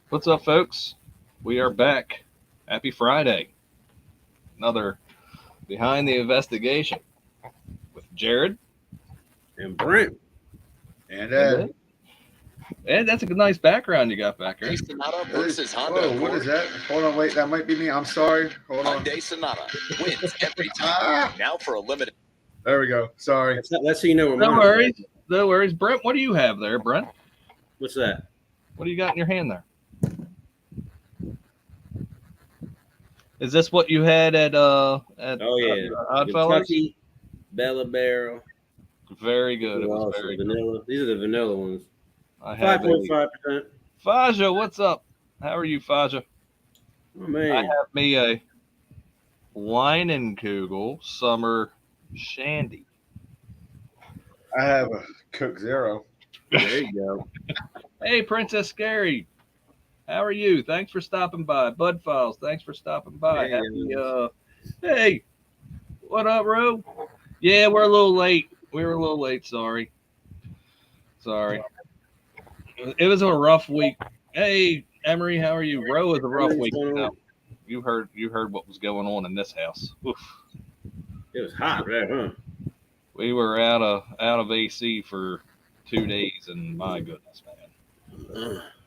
What's up, folks? We are back. Happy Friday. Another Behind the Investigation with Jared And Brent. And and Ed. Ed, that's a good, nice background you got back there. Sonata versus Honda whoa, what Accord. is that? Hold on, wait, that might be me. I'm sorry. Hold on. Hyundai Sonata wins every time. Ah, Now for a limited. there we go. Sorry. That's so you know where No mine worries. is. No worries. Brent, what do you have there, Brent? What's that? What do you got in your hand there? Is this what you had at Oh yeah, Oddfellows? Kentucky Bella Barrel. Very good. It was Also very good. vanilla. These are the vanilla ones. I have 5.5%. Faja, what's up? How are you, Faja? Oh I man. have me a Leinenkugel Summer Shandy. I have a Coke Zero. There you go. Hey, Princess Scary. How are you? Thanks for stopping by. Bud Files, thanks for stopping by. Hey, Happy, hey, what up, Ro? Yeah, we're a little late. We were a little late. Sorry. It was a rough week. Hey, Emery, how are you? Ro is a rough week. You heard what was going on in this house. Oof. It was hot there, huh? We were out of AC for 2 days, and my goodness, man,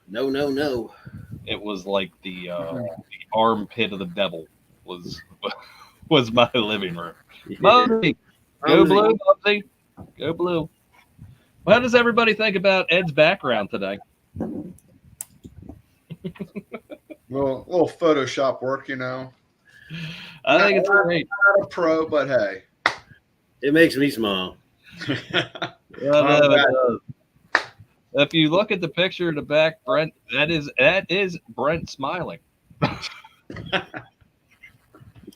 No. it was like the armpit of the devil was my living room. Mumsy, go blue, Mumsy, go blue. Well, how does everybody think about Ed's background today? Little Photoshop work, you know. I think it's great. Not a pro, but hey. It makes me smile. Yeah, no, it does. If you look at the picture in the back, Brent, that is Brent smiling. That's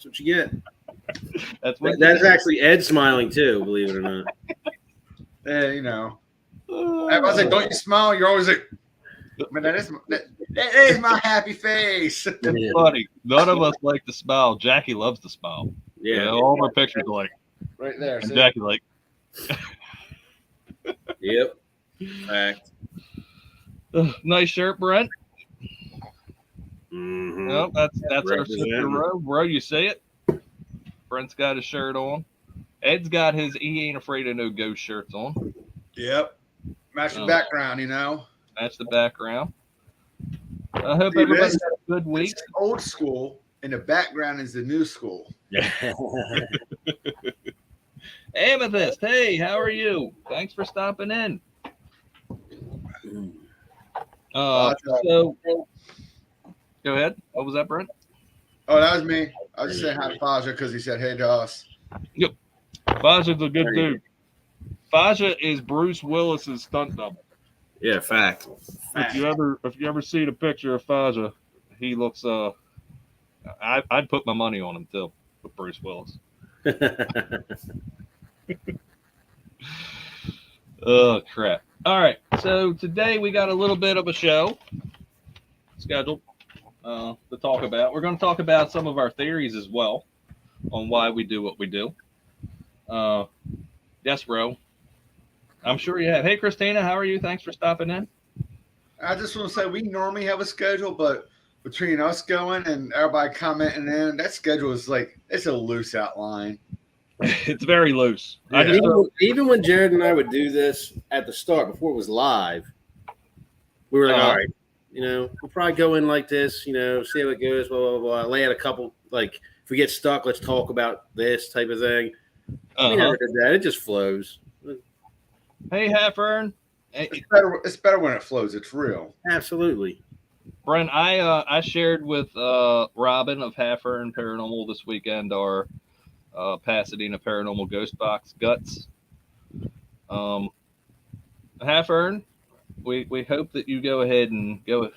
what you get. That's actually Ed smiling too, believe it or not. Yeah, you know. I was like, don't you smile? You're always like, man, that is my happy face. It's funny. None of us like to smile. Jackie loves to smile. Yeah. You know, all of our pictures are like, Right there. and See? Jackie like, Yep. Fact. nice shirt, Brent. Mm-hmm. Nope, that's our Representing. sister Ro. Ro, you see it? Brent's got his shirt on. Ed's got his he ain't afraid of no ghost shirts on. Yep. Match the Oh. background, you know. That's the background. I hope See, everybody's this- had a good week. It's old school, and the background is the new school. Amethyst, hey, how are you? Thanks for stopping in. So go ahead. What was that, Brent? Oh, that was me. I was just saying hi to Faja because he said hey to us. Faja's a good dude. Faja is Bruce Willis's stunt double. Yeah, fact. If you ever see the picture of Faja, he looks I'd put my money on him too with Bruce Willis. Oh crap. All right. So today we got a little bit of a show scheduled to talk about. We're going to talk about some of our theories as well on why we do what we do. Yes, bro. I'm sure you have. Hey, Christina, how are you? Thanks for stopping in. I just want to say we normally have a schedule, but between us going and everybody commenting in, that schedule is like it's a loose outline. It's very loose. Yeah. Even when Jared and I would do this at the start before it was live, we were like, all right, we'll probably go in like this, see how it goes, blah, blah, blah. Lay out a couple, like, if we get stuck, let's talk about this type of thing. We never did that. It just flows. Hey, Heffern. Hey, It's better when it flows. It's real. Absolutely. Brent, I shared with Robin of Heffern Paranormal this weekend our Pasadena Paranormal Ghost Box Guts. Heffern, we hope that you go ahead and go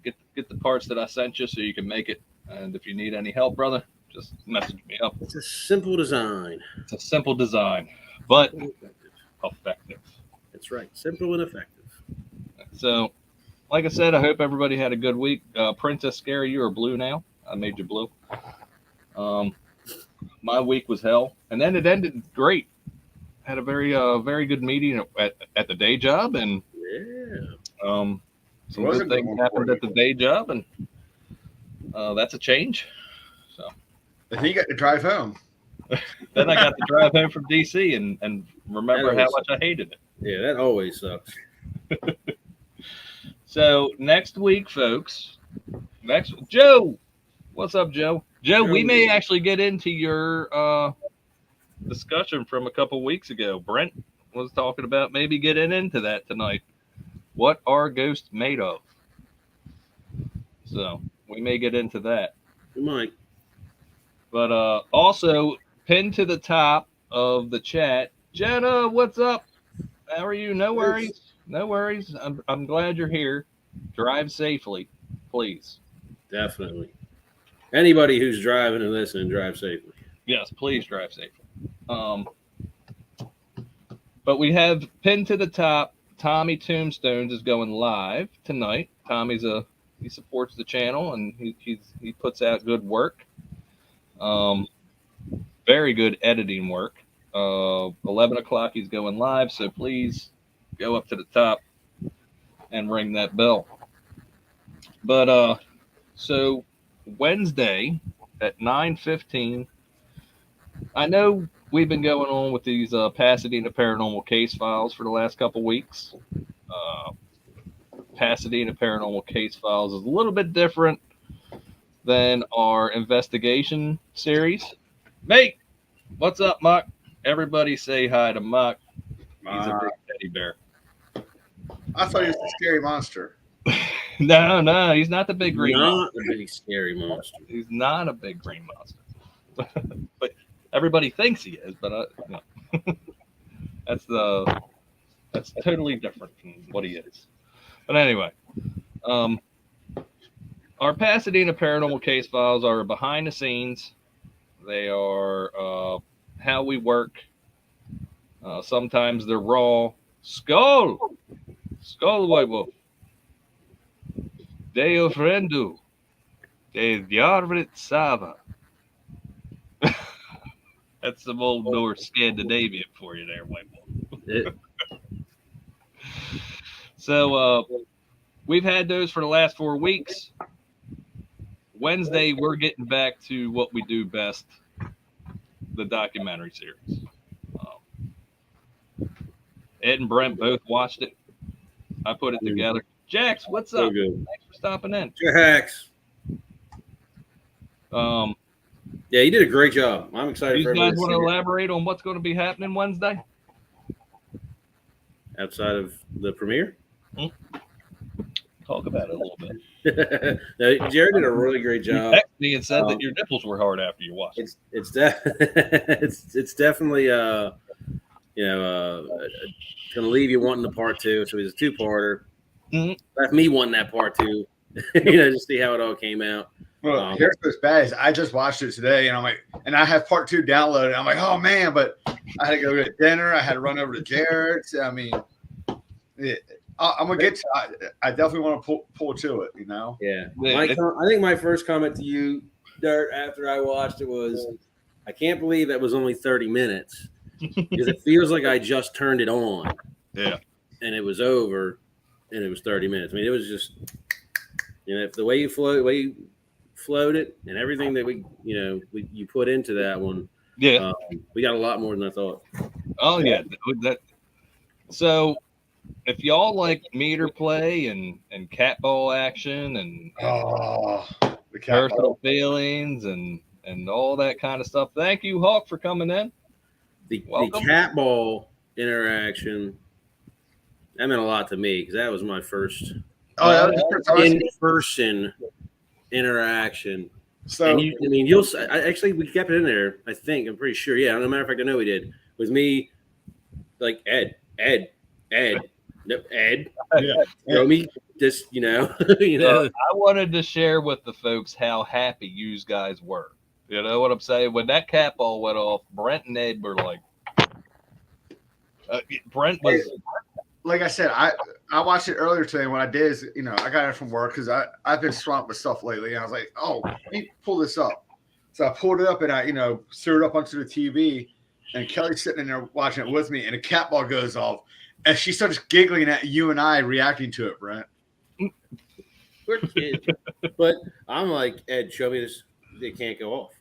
get the parts that I sent you so you can make it. And if you need any help, brother, just message me up. It's a simple design. It's a simple design, but effective. That's right. Simple and effective. So, like I said, I hope everybody had a good week. Princess Scary, you are blue now. I made you blue. My week was hell, and then it ended great. Had a very good meeting at the day job, and some good things happened at the day job, and that's a change. So And he got to drive home. then I got to drive home from DC and remember how much I hated it. Yeah, that always sucks. So next week, folks. Joe, what's up, Joe? Joe, we may actually get into your discussion from a couple weeks ago. Brent was talking about maybe getting into that tonight. What are ghosts made of? So we may get into that. We might. But also, pinned to the top of the chat, Jenna, what's up? How are you? No worries. No worries. I'm glad you're here. Drive safely, please. Definitely. Anybody who's driving and listening, drive safely. Yes, please drive safely. But we have pinned to the top, Tommy Tombstones is going live tonight. Tommy's he supports the channel and he puts out good work. Very good editing work. 11 o'clock he's going live, so please go up to the top and ring that bell. But so Wednesday at 9:15, I know we've been going on with these Pasadena Paranormal case files for the last couple weeks. Pasadena Paranormal case files is a little bit different than our investigation series. Mate, what's up, Muck? Everybody say hi to Muck. He's a big teddy bear. I thought he was a scary monster. No, he's not the big green monster. Not a big scary monster. He's not a big green monster. But everybody thinks he is, but no. That's totally different from what he is. But anyway, our Pasadena Paranormal case files are behind the scenes. They are how we work. Sometimes they're raw. Skull, White Wolf. De ofrendu, de Jarvrit Sava. That's some old Norse Scandinavian for you there, White Wolf. So we've had those for the last 4 weeks. Wednesday, we're getting back to what we do best, the documentary series. Ed and Brent both watched it. I put it together. Jax, what's up? Thanks for stopping in. Jax. Yeah, you did a great job. I'm excited. You guys want to elaborate on what's going to be happening Wednesday? Outside of the premiere? Talk about it a little bit. No, Jared did a really great job. You texted me and said that your nipples were hard after you watched it. It's definitely going to leave you wanting the part 2. So it's a 2-parter. Mm-hmm. Left me wanting that part 2. To see how it all came out. Well, here's what's bad is I just watched it today, and I'm like, and I have part 2 downloaded. I'm like, oh man, but I had to go get dinner. I had to run over to Jared's. I mean, I'm gonna get. I definitely want to pull to it. Yeah. I think my first comment to you, Dirt, after I watched it was, I can't believe that was only 30 minutes because it feels like I just turned it on. Yeah. And it was over, and it was 30 minutes. I mean, it was just, the way you float it, and everything that you put into that one. Yeah. We got a lot more than I thought. Oh yeah. So if y'all like meter play and cat ball action and the personal feelings and all that kind of stuff, thank you, Hawk, for coming in. The cat ball interaction, that meant a lot to me because that was my first in-person interaction. So we kept it in there. I'm pretty sure. Yeah, as a matter of fact, I know we did. With me, like Ed. Nope, Ed. Yeah. Throw me just, I wanted to share with the folks how happy you guys were. You know what I'm saying? When that cat ball went off, Brent and Ed were like, Brent was. Like I said, I watched it earlier today. What I did is, I got it from work because I've been swamped with stuff lately. And I was like, oh, let me pull this up. So I pulled it up and I, threw it up onto the TV. And Kelly's sitting in there watching it with me. And a cat ball goes off. And she starts giggling at you and I reacting to it, Brent. We're kids. But I'm like, Ed, show me this. It can't go off.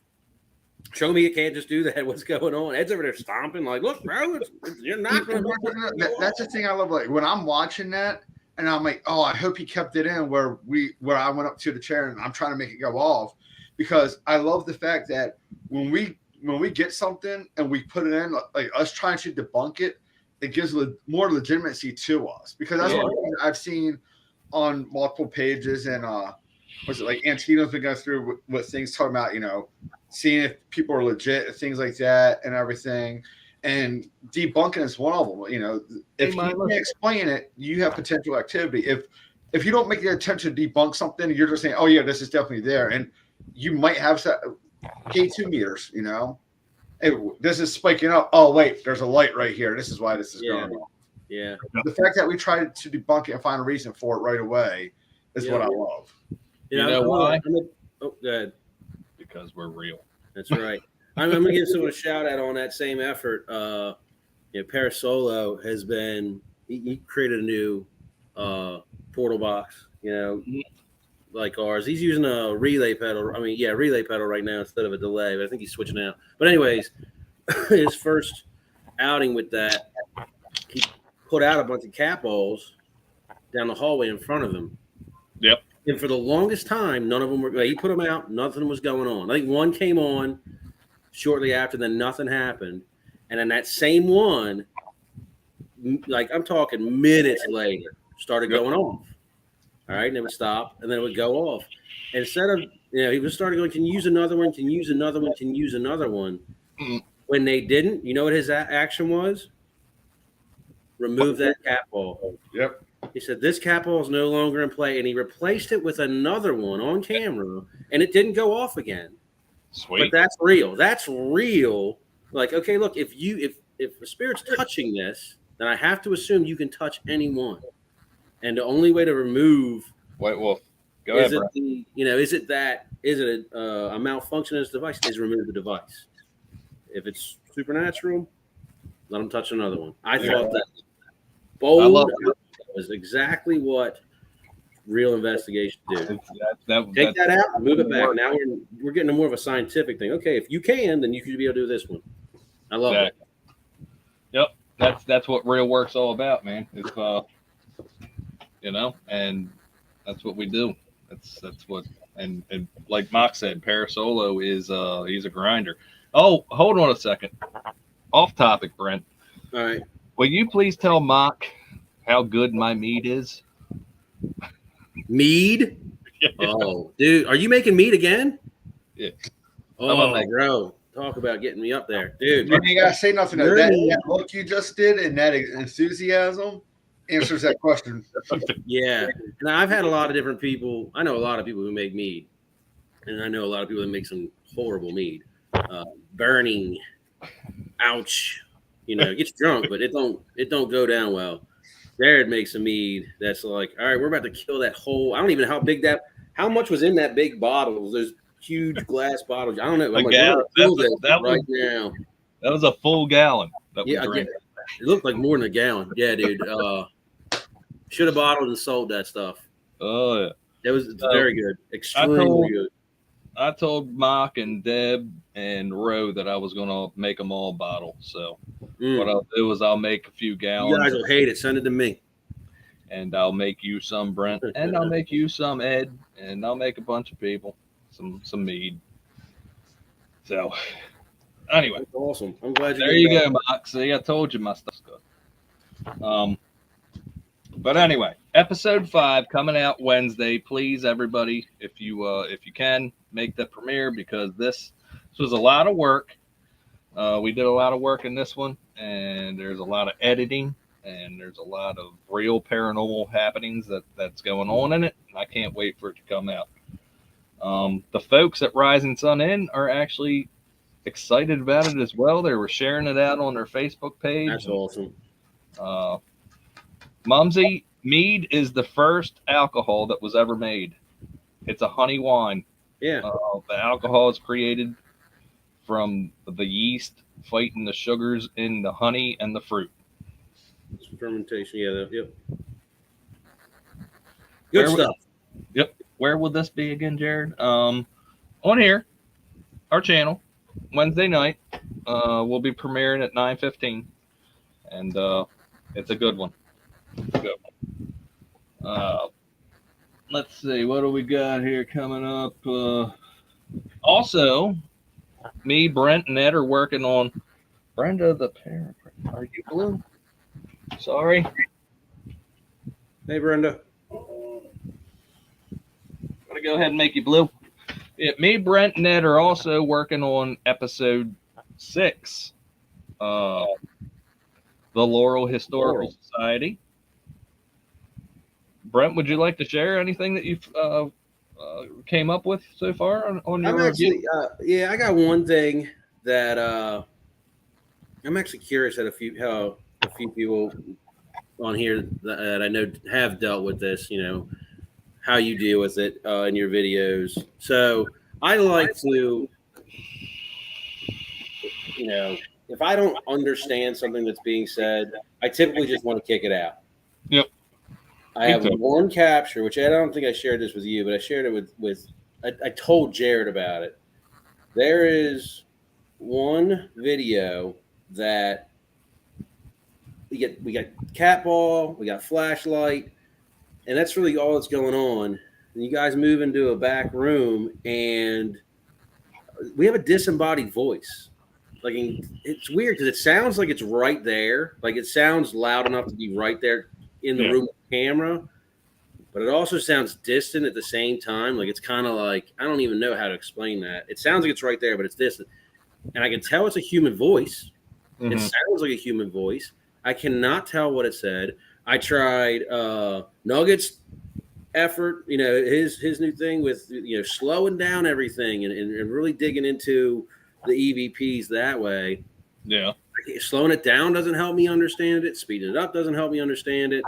Show me it can't just do that. What's going on? Ed's over there stomping, like, look, bro, you're not going to. That's the thing I love. Like when I'm watching that, and I'm like, oh, I hope he kept it in where I went up to the chair and I'm trying to make it go off, because I love the fact that when we get something and we put it in, like us trying to debunk it, it gives more legitimacy to us, because that's what I've seen on multiple pages. And was it like Antino's been going through with things talking about, seeing if people are legit and things like that and everything. And debunking is one of them. If you can't explain it, you have potential activity. If you don't make the attempt to debunk something, you're just saying, oh yeah, this is definitely there. And you might have K2 meters, hey, this is spiking up. Oh wait, there's a light right here. This is why this is going on. Yeah. The fact that we tried to debunk it and find a reason for it right away is what I love. You know why? Oh, go ahead. Because we're real. That's right. I'm going to give someone a shout out on that same effort. Parasolo has been, he created a new portal box, like ours. He's using a relay pedal. Relay pedal right now instead of a delay, but I think he's switching out. But anyways, his first outing with that, he put out a bunch of cat balls down the hallway in front of him. Yep. And for the longest time, none of them were. He put them out. Nothing was going on. I think one came on shortly after, then nothing happened. And then that same one, like I'm talking minutes later, started going off. All right, and it would stop, and then it would go off. And instead of, he was starting going, can you use another one? Can you use another one? Can you use another one? Mm-hmm. When they didn't, you know what his action was? Remove that cat ball. Yep. He said, this cat ball is no longer in play, and he replaced it with another one on camera, and it didn't go off again. Sweet. But that's real. That's real. Like, okay, look, if a spirit's touching this, then I have to assume you can touch anyone. And the only way to remove White Wolf. Go ahead, bro. Is it a malfunction in this device? Is remove the device. If it's supernatural, let them touch another one. I thought that bold was exactly what real investigation do. Take that out, move it back. Now we're getting to more of a scientific thing. Okay, if you can, then you should be able to do this one. I love it. Yep, that's what real work's all about, man. It's and that's what we do. That's what and like Mock said, Parasolo is he's a grinder. Oh, hold on a second. Off topic, Brent. All right. Will you please tell Mock how good my mead is? Mead? Yeah. Oh, dude, are you making mead again? Yeah. Oh, bro, talk about getting me up there, dude. You ain't gotta say nothing. That look you just did and that enthusiasm answers that question. Yeah, and I've had a lot of different people. I know a lot of people who make mead, and I know a lot of people that make some horrible mead. Burning, ouch. It gets drunk, but it don't go down well. Jared makes a mead that's like, all right, we're about to kill that whole. I don't even know how much was in that big bottle. Those huge glass bottles. I don't know. I'm like, right now. That was a full gallon. It looked like more than a gallon. Yeah, dude. Should have bottled and sold that stuff. Oh yeah, it's very good, extremely good. I told Mock and Deb and Roe that I was going to make them all bottle. So what I'll do is I'll make a few gallons. You guys will hate it. Send it to me. And I'll make you some, Brent. And I'll make you some, Ed. And I'll make a bunch of people some mead. So anyway. That's awesome. I'm glad there you go, Mock. See, I told you my stuff's good. But anyway, episode 5 coming out Wednesday. Please, everybody, if you can, make the premiere, because this was a lot of work. We did a lot of work in this one, and there's a lot of editing, and there's a lot of real paranormal happenings that's going on in it. I can't wait for it to come out. The folks at Rising Sun Inn are actually excited about it as well. They were sharing it out on their Facebook page. That's awesome. Mumsy, mead is the first alcohol that was ever made. It's a honey wine. Yeah. The alcohol is created from the yeast fighting the sugars in the honey and the fruit. Fermentation, yeah. Yep. Good Where would- stuff. Yep. Where will this be again, Jared? On here, our channel, Wednesday night. We'll be premiering at 9:15, and it's a good one. It's a good one. Let's see, what do we got here coming up? Also, me, Brent, and Ed are working on Brenda the Parent. Are you blue? Sorry. Hey, Brenda. I'm gonna go ahead and make you blue. Yeah, me, Brent, and Ed are also working on episode 6, the Laurel Historical Society. Brent, would you like to share anything that you've came up with so far on your review? Actually, I got one thing that I'm actually curious at how a few people on here that I know have dealt with this, how you deal with it in your videos. So I like to, if I don't understand something that's being said, I typically just want to kick it out. Yep. I have one capture, which I don't think I shared this with you, but I shared it with I told Jared about it. There is one video that we got cat ball, we got flashlight, and that's really all that's going on. And you guys move into a back room, and we have a disembodied voice. Like, it's weird because it sounds like it's right there. Like, it sounds loud enough to be right there in the room with the camera, but it also sounds distant at the same time. Like, it's kind of like, I don't even know how to explain that. It sounds like it's right there, but it's distant. And I can tell it's a human voice. Mm-hmm. It sounds like a human voice. I cannot tell what it said. I tried Nugget's effort, his new thing with, slowing down everything and really digging into the EVPs that way. Yeah. Slowing it down doesn't help me understand it. Speeding it up doesn't help me understand it.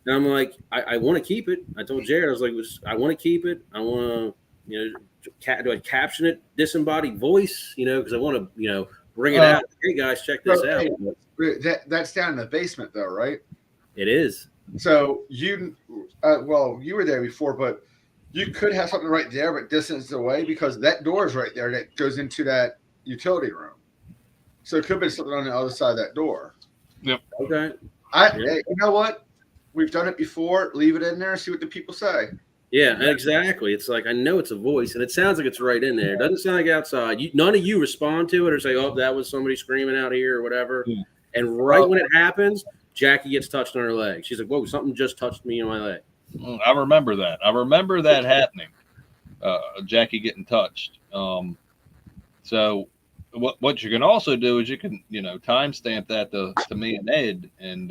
And I'm like, I want to keep it. I told Jared, I was like, I want to keep it. I want to, do I caption it disembodied voice, because I want to, bring it out. Hey guys, check this out. Hey, that's down in the basement though, right? It is. So you were there before, but you could have something right there, but distance away, because that door is right there that goes into that utility room. So it could have been something on the other side of that door. Yep. Okay. Hey, you know what? We've done it before. Leave it in there and see what the people say. Yeah, exactly. It's like, I know it's a voice, and it sounds like it's right in there. It doesn't sound like outside. None of you respond to it or say, oh, that was somebody screaming out here or whatever. Yeah. And right when it happens, Jackie gets touched on her leg. She's like, whoa, something just touched me on my leg. I remember that. I remember that happening. Jackie getting touched. So what you can also do is you can, timestamp that to me and Ed, and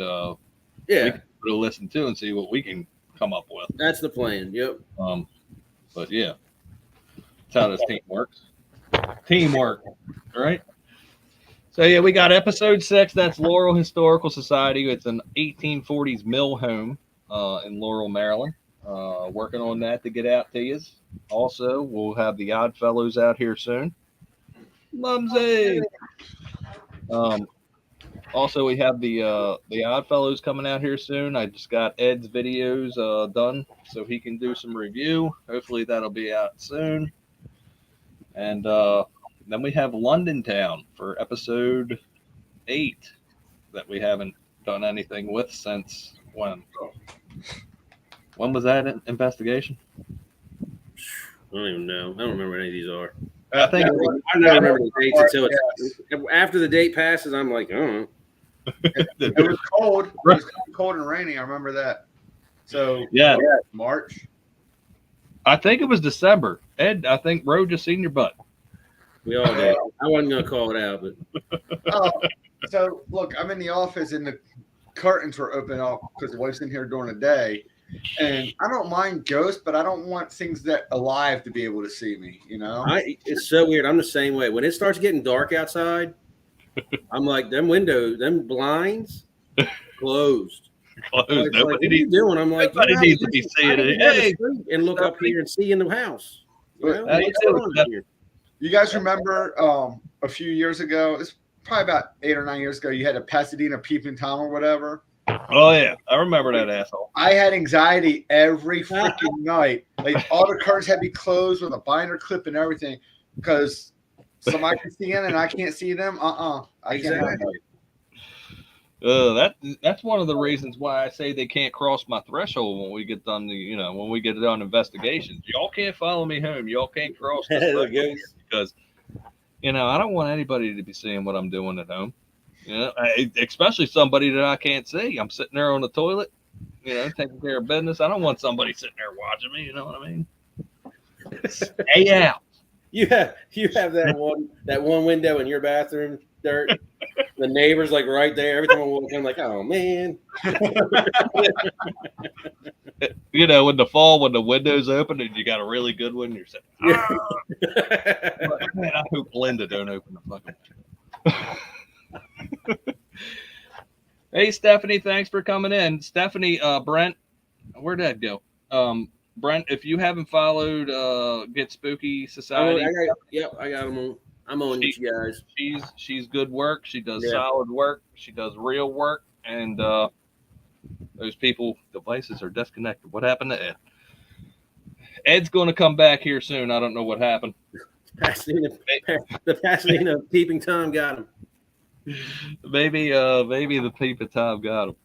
we can listen to and see what we can come up with. That's the plan. Yep. But yeah, that's how this team works. Teamwork, right? So yeah, we got episode 6. That's Laurel Historical Society. It's an 1840s mill home in Laurel, Maryland. Working on that to get out to you. Also, we'll have the Odd Fellows out here soon. Mumsy. Also, we have the Odd Fellows coming out here soon. I just got Ed's videos done so he can do some review. Hopefully that'll be out soon. And then we have London Town for episode 8 that we haven't done anything with since when? When was that investigation? I don't even know. I don't remember what any of these are. I think I never remember the dates until after the date passes. I'm like, oh. It was cold. It was cold and rainy. I remember that. So yeah, March. I think it was December. Ed, I think Ro just seen your butt. We all did. I wasn't gonna call it out, but so look, I'm in the office and the curtains were open up because the wife's in here during the day. And I don't mind ghosts, but I don't want things that alive to be able to see me, It's so weird. I'm the same way. When it starts getting dark outside, I'm like, them windows, them blinds, closed. Like, what are you doing? I'm like, nobody needs to be seeing it. Hey, and look up here and see in the house. You guys remember a few years ago, it's probably about 8 or 9 years ago, you had a Pasadena peeping Tom or whatever. Oh yeah, I remember that asshole. I had anxiety every freaking night. Like all the curtains had to be closed with a binder clip and everything because somebody can see in and I can't see them. I can't have that. That's one of the reasons why I say they can't cross my threshold when we get done. When we get done investigations, y'all can't follow me home. Y'all can't cross the threshold because I don't want anybody to be seeing what I'm doing at home. Especially somebody that I can't see. I'm sitting there on the toilet, taking care of business. I don't want somebody sitting there watching me. You know what I mean? Stay out. You have that one window in your bathroom, Dirt. The neighbor's like right there. Every time I walk in, I'm like, oh man. In the fall when the window's open and you got a really good one, you're saying, man, I hope Linda don't open the fucking window. Hey Stephanie, thanks for coming in. Stephanie, Brent, where'd that go? Brent, if you haven't followed Get Spooky Society, I got them on. I'm on you guys. She's good work. She does solid work. She does real work. And those people devices are disconnected. What happened to Ed? Ed's going to come back here soon. I don't know what happened. The Pasadena peeping Tom got him. Maybe the peeping Tom got him.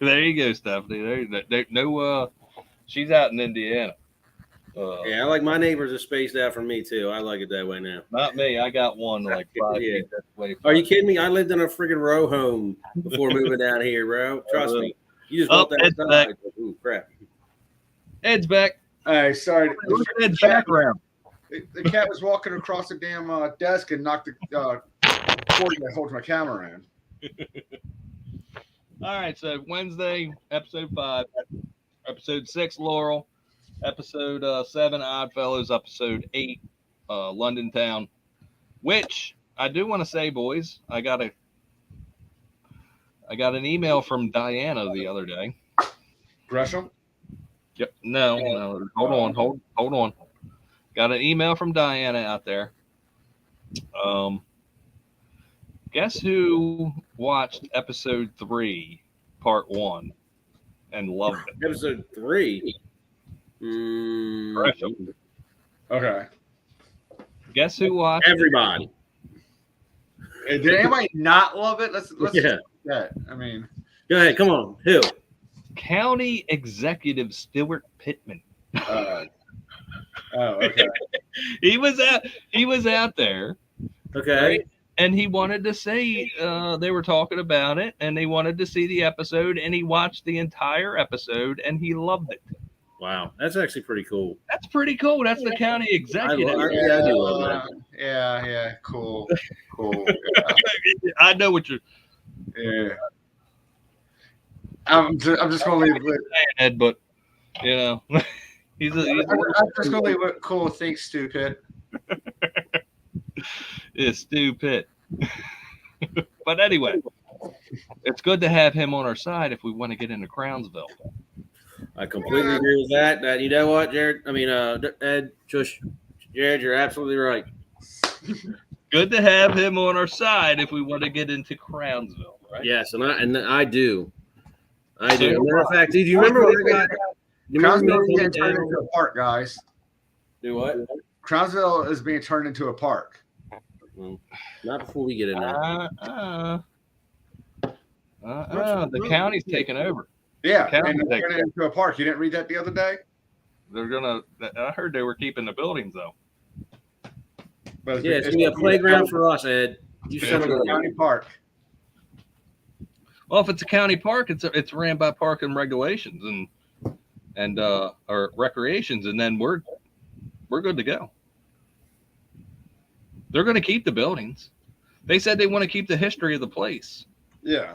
There you go, Stephanie. No, she's out in Indiana. I like my neighbors are spaced out from me too. I like it that way now. Not me. I got one like 5 feet away. Are you kidding me? I lived in a freaking row home before moving down here, bro. Trust me. You just want that Ed's back. Ooh, crap. Ed's back. Hey, sorry. Look at Ed's background. The cat was walking across the damn desk and knocked the cord that holds my camera in. All right, so Wednesday, episode 5, episode 6, Laurel, episode 7, Oddfellows, episode 8, London Town, which I do want to say, boys, I got an email from Diana the other day. Gresham? Yep. No. Hold on. Got an email from Diana out there. Guess who watched episode 3, part 1, and loved it? Episode 3. Okay. Guess who watched? Everybody. Hey, did anybody not love it? Let's Yeah. I mean, go ahead. Come on. Who? County Executive Stuart Pittman. Okay. He was out there. Okay. Right? And he wanted to say they were talking about it, and they wanted to see the episode, and he watched the entire episode, and he loved it. Wow, that's actually pretty cool. That's pretty cool. That's the county executive. I do love that. Yeah, cool. Yeah. I know what you're. Yeah. I'm just gonna leave it. Ed, but I'm just gonna leave it cool. Thanks, stupid. Yeah, Stu Pitt. But anyway, it's good to have him on our side if we want to get into Crownsville. I completely agree with that. You know what, Jared? I mean, Ed, Jared, you're absolutely right. Good to have him on our side if we want to get into Crownsville, right? Yes, and I do. I do. Matter of fact, do you remember when I got? Crownsville is being turned into a park, guys. Do what? Crownsville is being turned into a park. Well, not before we get in there. The county's taking over. Yeah, and they're turning it into a park. You didn't read that the other day? I heard they were keeping the buildings though. But yeah, it's gonna be a playground for us, Ed. You son of a county park. Well, if it's a county park, it's ran by park and regulations and or recreations, and then we're good to go. They're going to keep the buildings. They said they want to keep the history of the place. Yeah.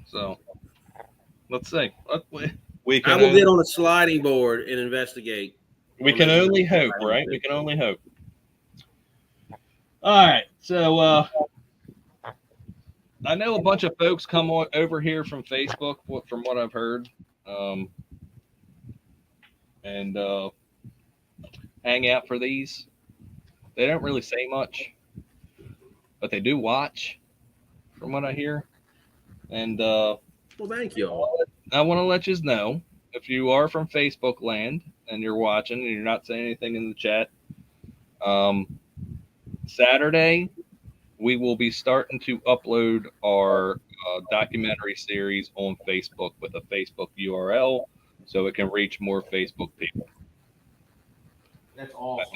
So let's see. I will get on a sliding board and investigate. We can only hope, right? We can only hope. All right. So I know a bunch of folks come over here from Facebook, from what I've heard, and hang out for these. They don't really say much. but they do watch, from what I hear. And Well, thank you all. I want to let you know, if you are from Facebook land and you're watching and you're not saying anything in the chat, Saturday we will be starting to upload our documentary series on Facebook with a Facebook URL so it can reach more Facebook people. That's awesome.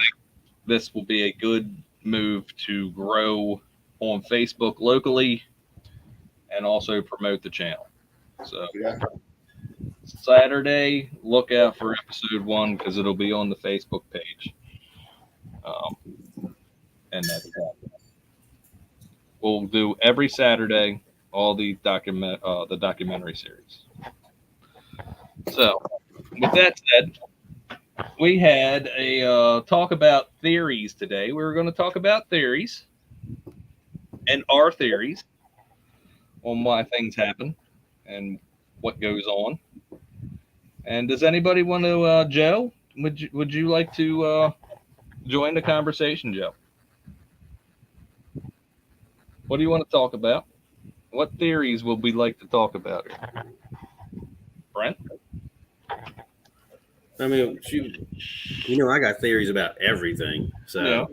This will be a good move to grow on Facebook locally and also promote the channel. So Yeah. Saturday, look out for episode 1 because it'll be on the Facebook page. And that's that. We'll do every Saturday all the documentary series. So, with that said, we had a talk about theories today. We were going to talk about theories and our theories on why things happen and what goes on. And does anybody want to, Joe? Would you like to join the conversation, Joe? What do you want to talk about? What theories would we like to talk about here? Brent? I mean, I got theories about everything. So Yeah.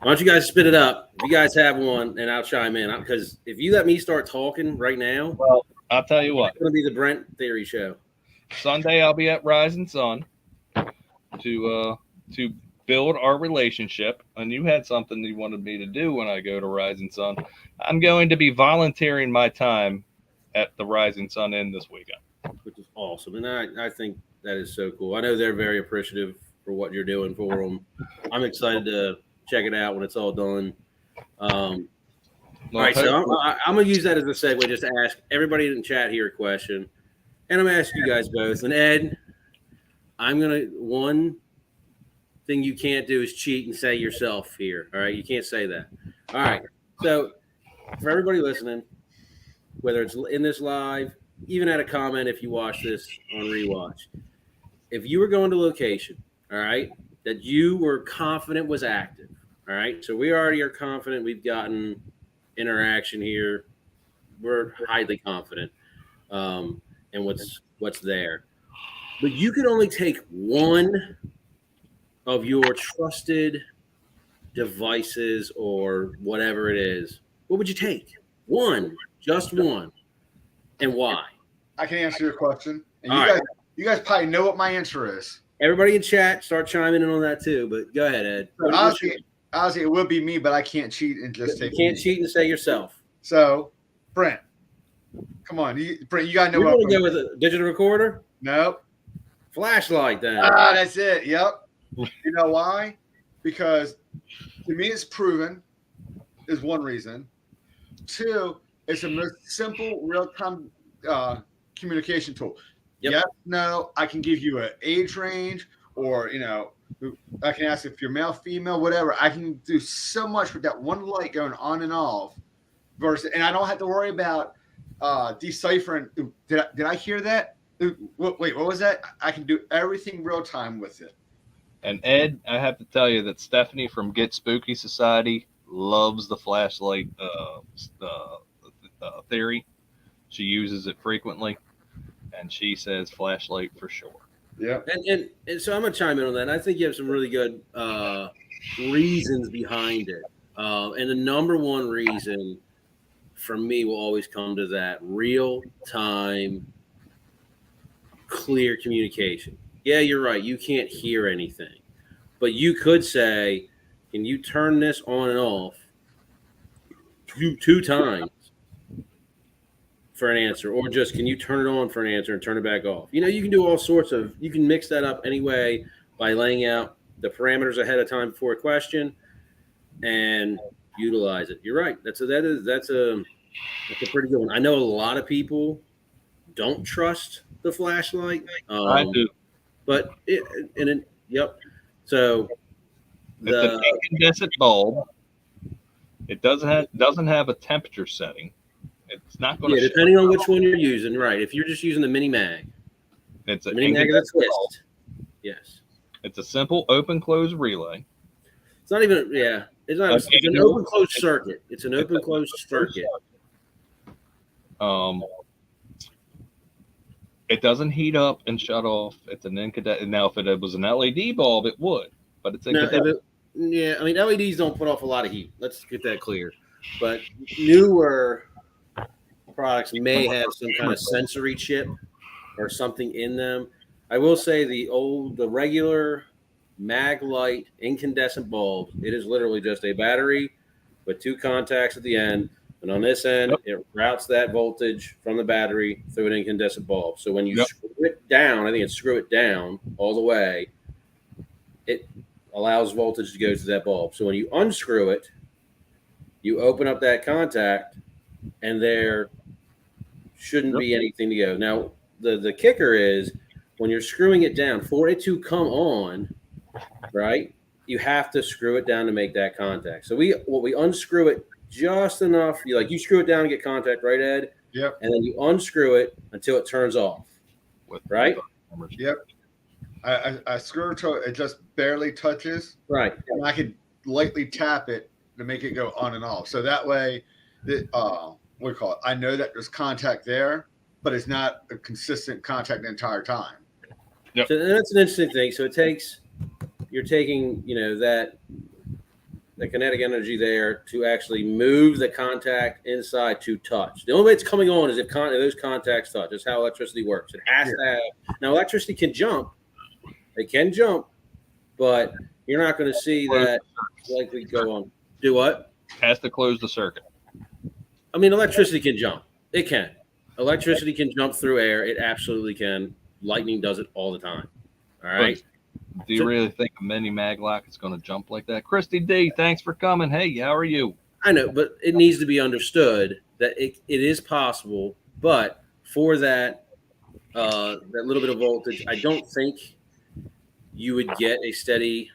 why don't you guys spit it up? If you guys have one, and I'll chime in. Because if you let me start talking right now, Well, I'll tell you what. it's going to be the Brent Theory Show. Sunday I'll be at Rising Sun to build our relationship. And you had something you wanted me to do when I go to Rising Sun. I'm going to be volunteering my time at the Rising Sun Inn this weekend. Which is awesome. And I think that is so cool. I know they're very appreciative for what you're doing for them. I'm excited to check it out when it's all done. All right, so I'm going to use that as a segue just to ask everybody in the chat here a question. And I'm going to ask you guys both. And Ed, one thing you can't do is cheat and say yourself here. All right, you can't say that. All right, so for everybody listening, whether it's in this live, even at a comment if you watch this on rewatch, if you were going to location, all right, that you were confident was active, all right, so we already are confident we've gotten interaction here. We're highly confident in what's there. But you could only take one of your trusted devices or whatever it is. What would you take? One, just one. And why? I can answer your question. And All you guys probably know what my answer is. Everybody in chat, start chiming in on that too. But go ahead, Ed. Honestly, it would be me, but I can't cheat and just take. You can't cheat and say yourself. So, Brent, come on, Brent, you gotta know. You're going to go with a digital recorder? Nope. Flashlight, then. That's it. Yep. You know why? Because to me, it's proven. Is one reason. Two, it's a most simple real-time communication tool. Yep. Yes, no, I can give you an age range, or I can ask if you're male, female, whatever. I can do so much with that one light going on and off, and I don't have to worry about deciphering. Did I hear that? Wait, what was that? I can do everything real time with it. And Ed, I have to tell you that Stephanie from Get Spooky Society loves the flashlight theory. She uses it frequently, and she says flashlight for sure. Yeah. And so I'm going to chime in on that. And I think you have some really good reasons behind it. And the number one reason for me will always come to that real-time, clear communication. Yeah, you're right. You can't hear anything. But you could say, can you turn this on and off two times for an answer? Or just, can you turn it on for an answer and turn it back off? You can do all sorts of, you can mix that up anyway by laying out the parameters ahead of time for a question and utilize it. You're right. That's a pretty good one. I know a lot of people don't trust the flashlight. I do. But yep. So it's an incandescent bulb. It doesn't have a temperature setting. It's not going to. Yeah, depending on which one you're using, right? If you're just using the mini mag, it's a mini mag is a twist. Bulb. Yes. It's a simple open close relay. It's not even. Yeah. It's not. It's an open closed circuit. It's an open closed circuit. It doesn't heat up and shut off. It's an incandescent. Now, if it was an LED bulb, it would, but it's incandescent. Yeah, I mean, LEDs don't put off a lot of heat. Let's get that clear. But newer products may have some kind of sensory chip or something in them. I will say the regular mag light incandescent bulb, it is literally just a battery with 2 contacts at the end. And on this end, it routes that voltage from the battery through an incandescent bulb. So when you screw it down, I think it's screw it down all the way, it allows voltage to go to that bulb. So when you unscrew it, you open up that contact, and there shouldn't be anything to go. Now, the kicker is when you're screwing it down, for it to come on, right, you have to screw it down to make that contact. So we unscrew it just enough. You screw it down and get contact, right, Ed? Yep. And then you unscrew it until it turns off. Right? Yep. I screw it till it just barely touches. Right. And I could lightly tap it to make it go on and off. So that way, what do you call it? I know that there's contact there, but it's not a consistent contact the entire time. Yep. So that's an interesting thing. So you're taking, that the kinetic energy there to actually move the contact inside to touch. The only way it's coming on is if those contacts touch. That's how electricity works. It has to have. Now, electricity can jump. It can jump, but you're not going to see that likely go on. Do what? Has to close the circuit. I mean, electricity can jump. It can. Electricity can jump through air. It absolutely can. Lightning does it all the time. All right. Do you really think a mini maglock is going to jump like that? Christy D, thanks for coming. Hey, how are you? I know, but it needs to be understood that it is possible. But for that little bit of voltage, I don't think you would get a steady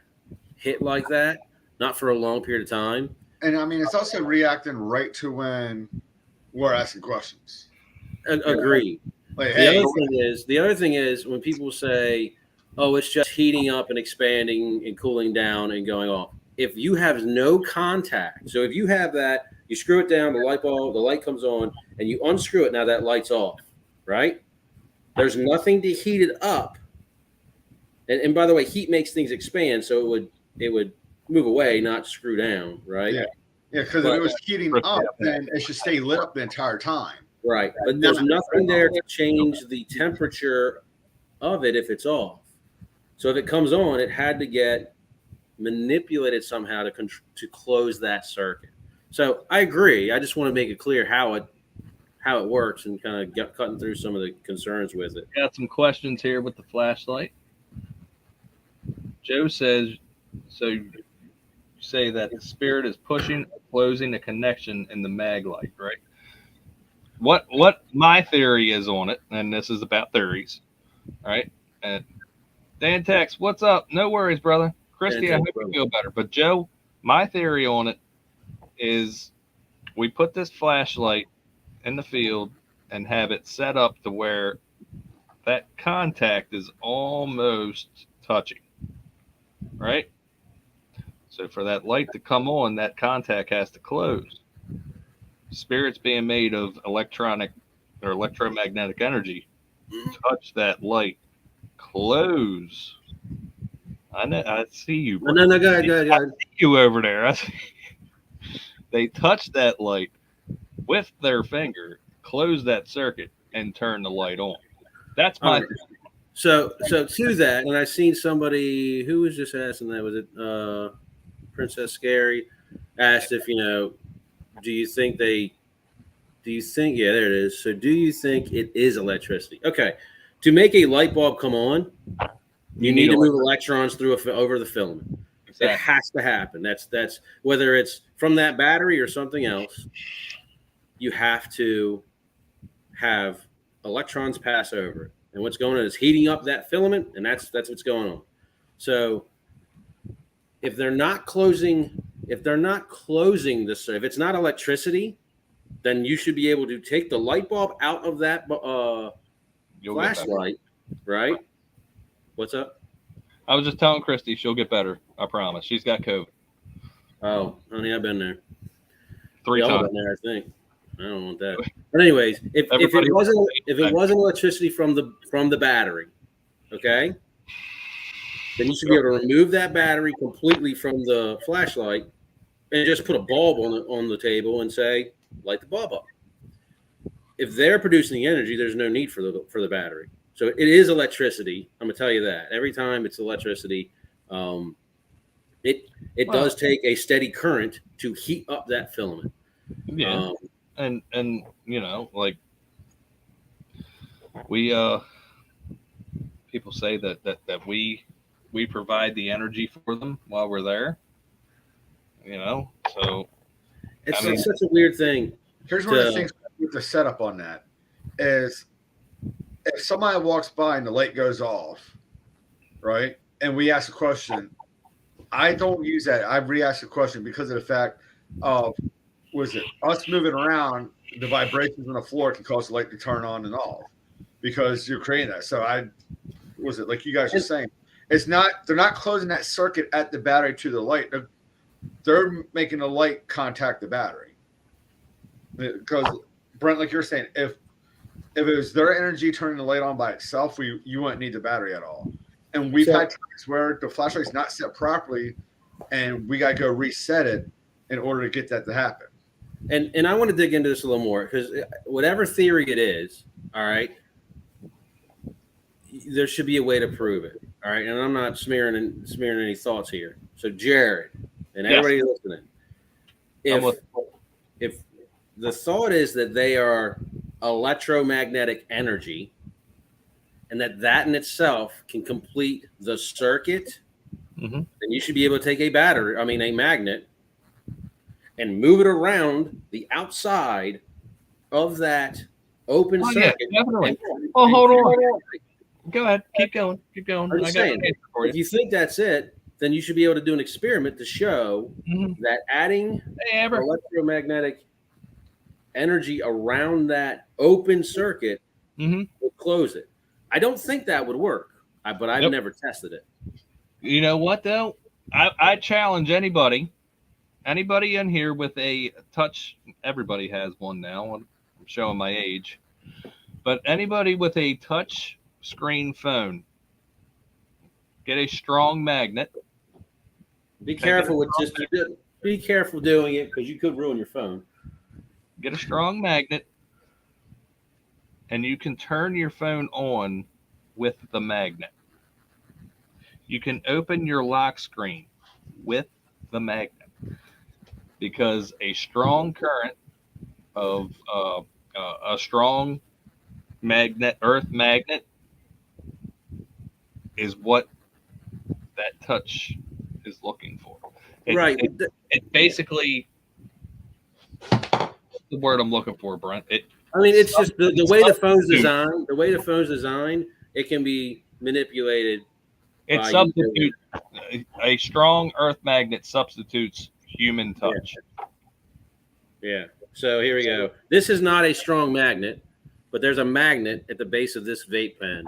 hit like that. Not for a long period of time. And I mean, it's also reacting right to when we're asking questions. Agreed. Like, the other thing is when people say, "Oh, it's just heating up and expanding and cooling down and going off." If you have no contact, so if you have that, you screw it down, the light comes on, and you unscrew it. Now that light's off, right? There's nothing to heat it up. And by the way, heat makes things expand, so it would move away, not screw down, right? Yeah, because if it was heating up, then it should stay lit up the entire time. Right, but there's nothing there to change the temperature of it if it's off. So if it comes on, it had to get manipulated somehow to close that circuit. So I agree. I just want to make it clear how it works and kind of cutting through some of the concerns with it. Got some questions here with the flashlight. Joe says, so you say that the spirit is pushing or closing the connection in the mag light, right? What my theory is on it, and this is about theories, right? And Dan Tex, what's up? No worries, brother. Christy, I hope you feel better. But Joe, my theory on it is we put this flashlight in the field and have it set up to where that contact is almost touching, right? So for that light to come on, that contact has to close. Spirits being made of electronic or electromagnetic energy touch that light, close. I see you. Bro. No, go ahead. I see you over there. They touch that light with their finger, close that circuit, and turn the light on. That's my theory. So to that, and I seen somebody who was just asking that, was it Princess Scary asked if, do you think, yeah, there it is. So do you think it is electricity? Okay. To make a light bulb come on, you need to move electrons through over the filament. Exactly. It has to happen. That's whether it's from that battery or something else, you have to have electrons pass over it. And what's going on is heating up that filament, and that's what's going on. So if they're not closing this, if it's not electricity, then you should be able to take the light bulb out of that flashlight, right? What's up? I was just telling Christy she'll get better. I promise. She's got COVID. Oh, honey, I've been there. 3 We all times. been there, I think. I don't want that. But anyways, if Everybody it wasn't electricity from the battery, okay, then you should be able to remove that battery completely from the flashlight and just put a bulb on the table and say, light the bulb up. If they're producing the energy, there's no need for the battery. So it is electricity. I'm gonna tell you that. Every time it's electricity, it does take a steady current to heat up that filament. Yeah. And like we people say that we provide the energy for them while we're there. So It's I mean, such a weird thing. Here's one of the things with the setup on that is if somebody walks by and the light goes off, right, and we ask a question, I don't use that. I re-ask the question because of the fact of was it us moving around, the vibrations on the floor can cause the light to turn on and off because you're creating that. So was it like you guys are saying, they're not closing that circuit at the battery to the light. They're making the light contact the battery. Because Brent, like you're saying, if it was their energy turning the light on by itself, you wouldn't need the battery at all. And we've had times where the flashlight's not set properly, and we got to go reset it in order to get that to happen. And I want to dig into this a little more because whatever theory it is, all right, there should be a way to prove it. All right, and I'm not smearing any thoughts here. So Jared and everybody listening, if the thought is that they are electromagnetic energy and that in itself can complete the circuit, then you should be able to take a magnet, and move it around the outside of that open circuit. Yeah, definitely. Hold on. Go ahead. Keep going. I'm just saying, if you think that's it, then you should be able to do an experiment to show that adding electromagnetic energy around that open circuit will close it. I don't think that would work, but I've never tested it. You know what, though? I challenge anybody in here with a touch. Everybody has one now. I'm showing my age. But anybody with a touch screen phone, get a strong magnet. Be careful doing it because you could ruin your phone. Get a strong magnet, and you can turn your phone on with the magnet. You can open your lock screen with the magnet because a strong current of a strong earth magnet is what that touch is looking for. It basically, the word I'm looking for, Brent. It's just the way the phone's designed. The way the phone's designed, it can be manipulated. It substitutes a strong earth magnet substitutes human touch. Yeah. So here we go. This is not a strong magnet, but there's a magnet at the base of this vape pen,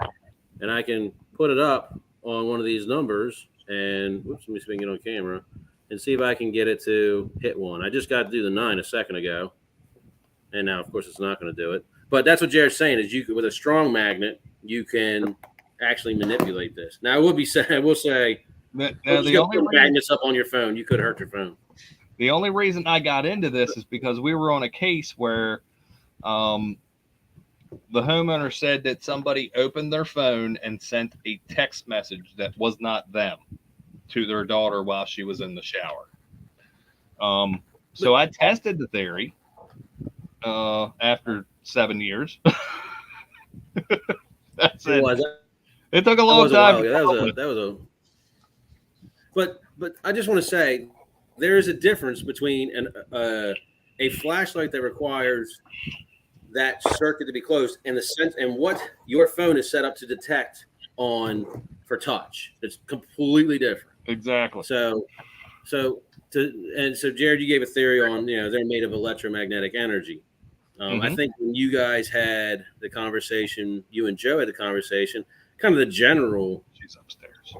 and I can put it up on one of these numbers. And let me see if I can get on camera and see if I can get it to hit one. I just got to do the 9 a second ago, and now of course it's not going to do it. But that's what Jared's saying is with a strong magnet you can actually manipulate this. Now I will say the only magnets up on your phone, you could hurt your phone. The only reason I got into this is because we were on a case where the homeowner said that somebody opened their phone and sent a text message that was not them to their daughter while she was in the shower. So I tested the theory after 7 years. That's it. It took a long time. But I just want to say there is a difference between a flashlight that requires that circuit to be closed and what your phone is set up to detect for touch. It's completely different. Exactly. So Jared, you gave a theory on they're made of electromagnetic energy. I think when you guys had the conversation, you and Joe had the conversation, kind of the general she's upstairs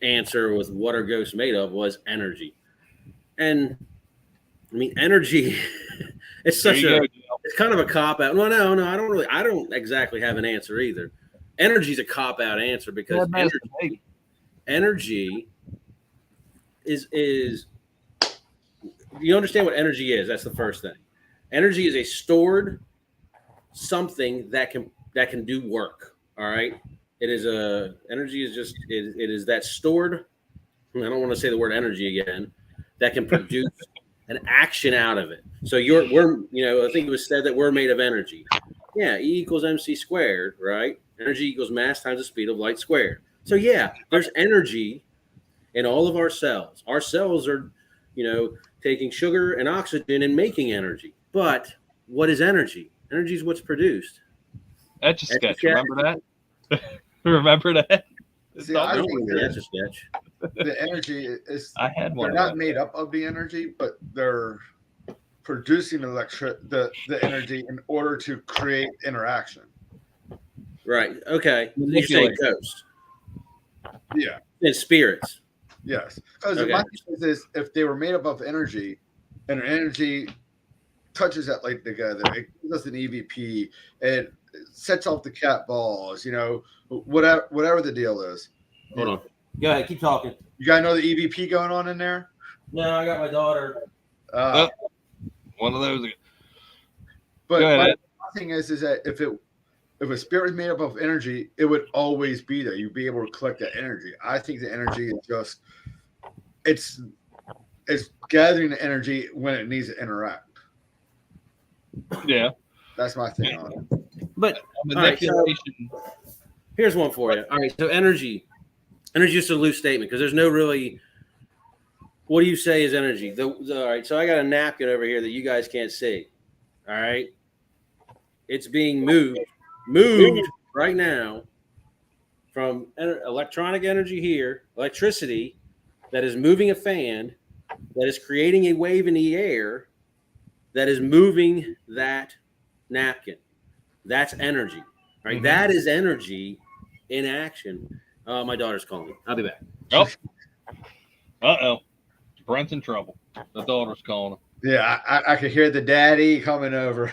answer with what are ghosts made of was energy. And I mean, energy. It's There such you a. go, Joe. It's kind of a cop out. No, I don't exactly have an answer either. Energy is a cop out answer because Yeah, that's big. energy is. You understand what energy is? That's the first thing. Energy is a stored something that can do work. All right. Energy is just it is that stored. I don't want to say the word energy again. That can produce an action out of it. So I think it was said that we're made of energy. Yeah, E equals mc squared, right? Energy equals mass times the speed of light squared. So yeah, there's energy in all of our cells. Our cells are, taking sugar and oxygen and making energy. But what is energy? Energy is what's produced. Etch a Etch a sketch. sketch. Remember that? Remember that? See, I I don't think want to that's a sketch. the energy is I had one. they're Of not those. made up of the energy, but they're producing the energy in order to create interaction. Right. Okay. You're saying ghosts Yeah. and spirits. Yes. Because Okay. my thing is, if they were made up of energy, and energy touches that light together, it gives us an EVP, it sets off the cat balls, whatever the deal is. Hold on. Go ahead. Keep talking. You guys know the EVP going on in there? No, I got my daughter. One of those. But Go ahead, my Ed. thing is that if a spirit was made up of energy, it would always be there. You'd be able to collect that energy. I think the energy is just it's gathering the energy when it needs to interact. Yeah. That's my thing on it. But Manipulation. here's one for you. All right. So energy is just a loose statement because there's no really. What do you say is energy? All right. So I got a napkin over here that you guys can't see. All right. It's being moved right now from electronic energy here, electricity that is moving a fan, that is creating a wave in the air, that is moving that napkin. That's energy, right? Mhm. That is energy in action. My daughter's calling. I'll be back. Oh. Brent's in trouble. The daughter's calling him. Yeah, I could hear the daddy coming over.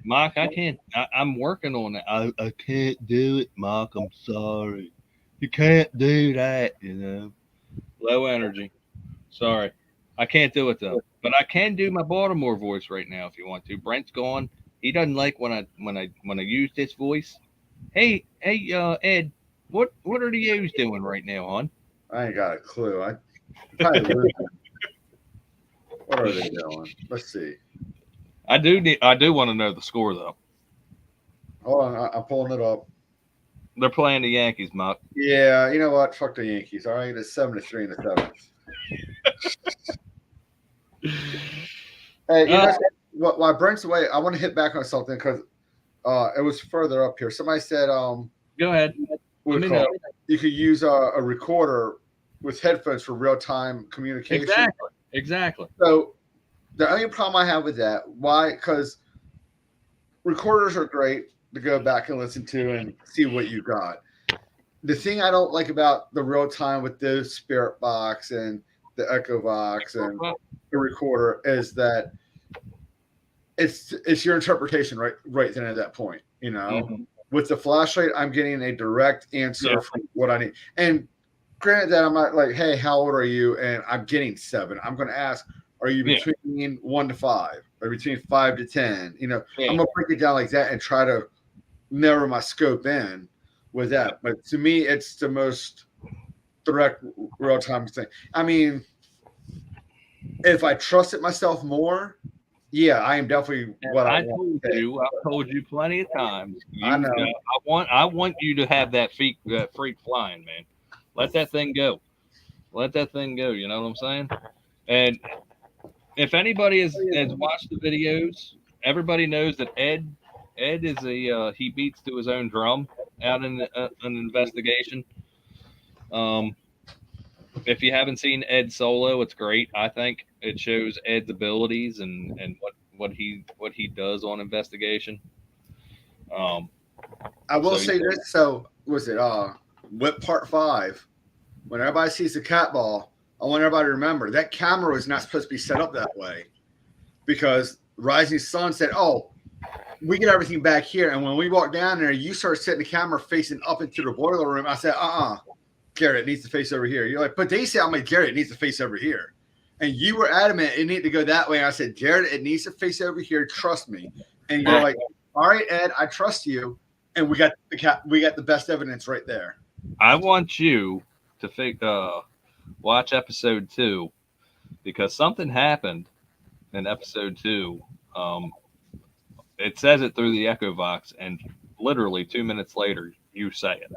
Mike, I can't. I'm working on it. I can't do it, Mike. I'm sorry. You can't do that, Low energy. Sorry. I can't do it though. But I can do my Baltimore voice right now if you want to. Brent's gone. He doesn't like when I use this voice. Hey, Ed, what are the O's doing right now, hon? I ain't got a clue. I probably lose them. What are they doing? Let's see. I do want to know the score though. Hold on, I'm pulling it up. They're playing the Yankees, Mike. Yeah, you know what? Fuck the Yankees. All right, it's 7-3 in the seventh. Hey, while Brent's away, I want to hit back on something because it was further up here. Somebody said, Go ahead. Let me know. You could use a recorder with headphones for real time communication. Exactly. So the only problem I have with that, why? Because recorders are great to go back and listen to and see what you got. The thing I don't like about the real time with the Spirit Box and the Echo Box and the recorder is that it's your interpretation right then at that point. Mm-hmm. With the flashlight, I'm getting a direct answer from what I need. And granted that I'm not like, hey, how old are you? And I'm getting 7. I'm going to ask, are you between 1 to 5 or between 5 to 10? I'm going to break it down like that and try to narrow my scope in with that. But to me, it's the most direct real time thing. I mean, if I trusted myself more, yeah, I am definitely what I told you. I've told you plenty of times. I know. I want you to have that freak flying, man. Let that thing go. Let that thing go. You know what I'm saying? And if anybody has watched the videos, everybody knows that Ed is he beats to his own drum out in an investigation. If you haven't seen Ed solo, it's great. I think it shows Ed's abilities and what he does on investigation. I will say this. So was it with part 5? When everybody sees the cat ball, I want everybody to remember that camera was not supposed to be set up that way because Rising Sun said, "Oh, we get everything back here." And when we walked down there, you started setting the camera facing up into the boiler room. I said, Garrett, it needs to face over here. You're like, but they said, I'm like, Garrett, it needs to face over here. And you were adamant it needed to go that way. And I said, Garrett, it needs to face over here. Trust me. And you're like, all right, Ed, I trust you. And we got the best evidence right there. I want you to watch episode 2 because something happened in episode 2. It says it through the Echo Vox, and literally 2 minutes later, you say it.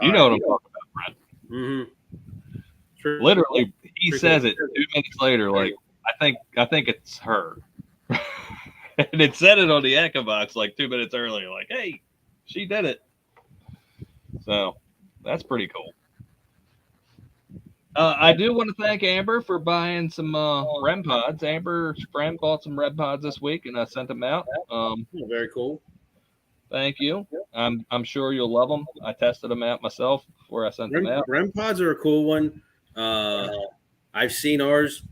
You know what I'm talking about, Brent. Mm-hmm. Sure. Literally, he says it 2 minutes later. Like, I think it's her, and it said it on the Echo Box like 2 minutes earlier. Like, hey, she did it. So that's pretty cool. I do want to thank Amber for buying some REM pods. Amber's friend bought some REM pods this week, and I sent them out. Very cool. Thank you. I'm sure you'll love them. I tested them out myself before I sent them out. REM pods are a cool one. I've seen ours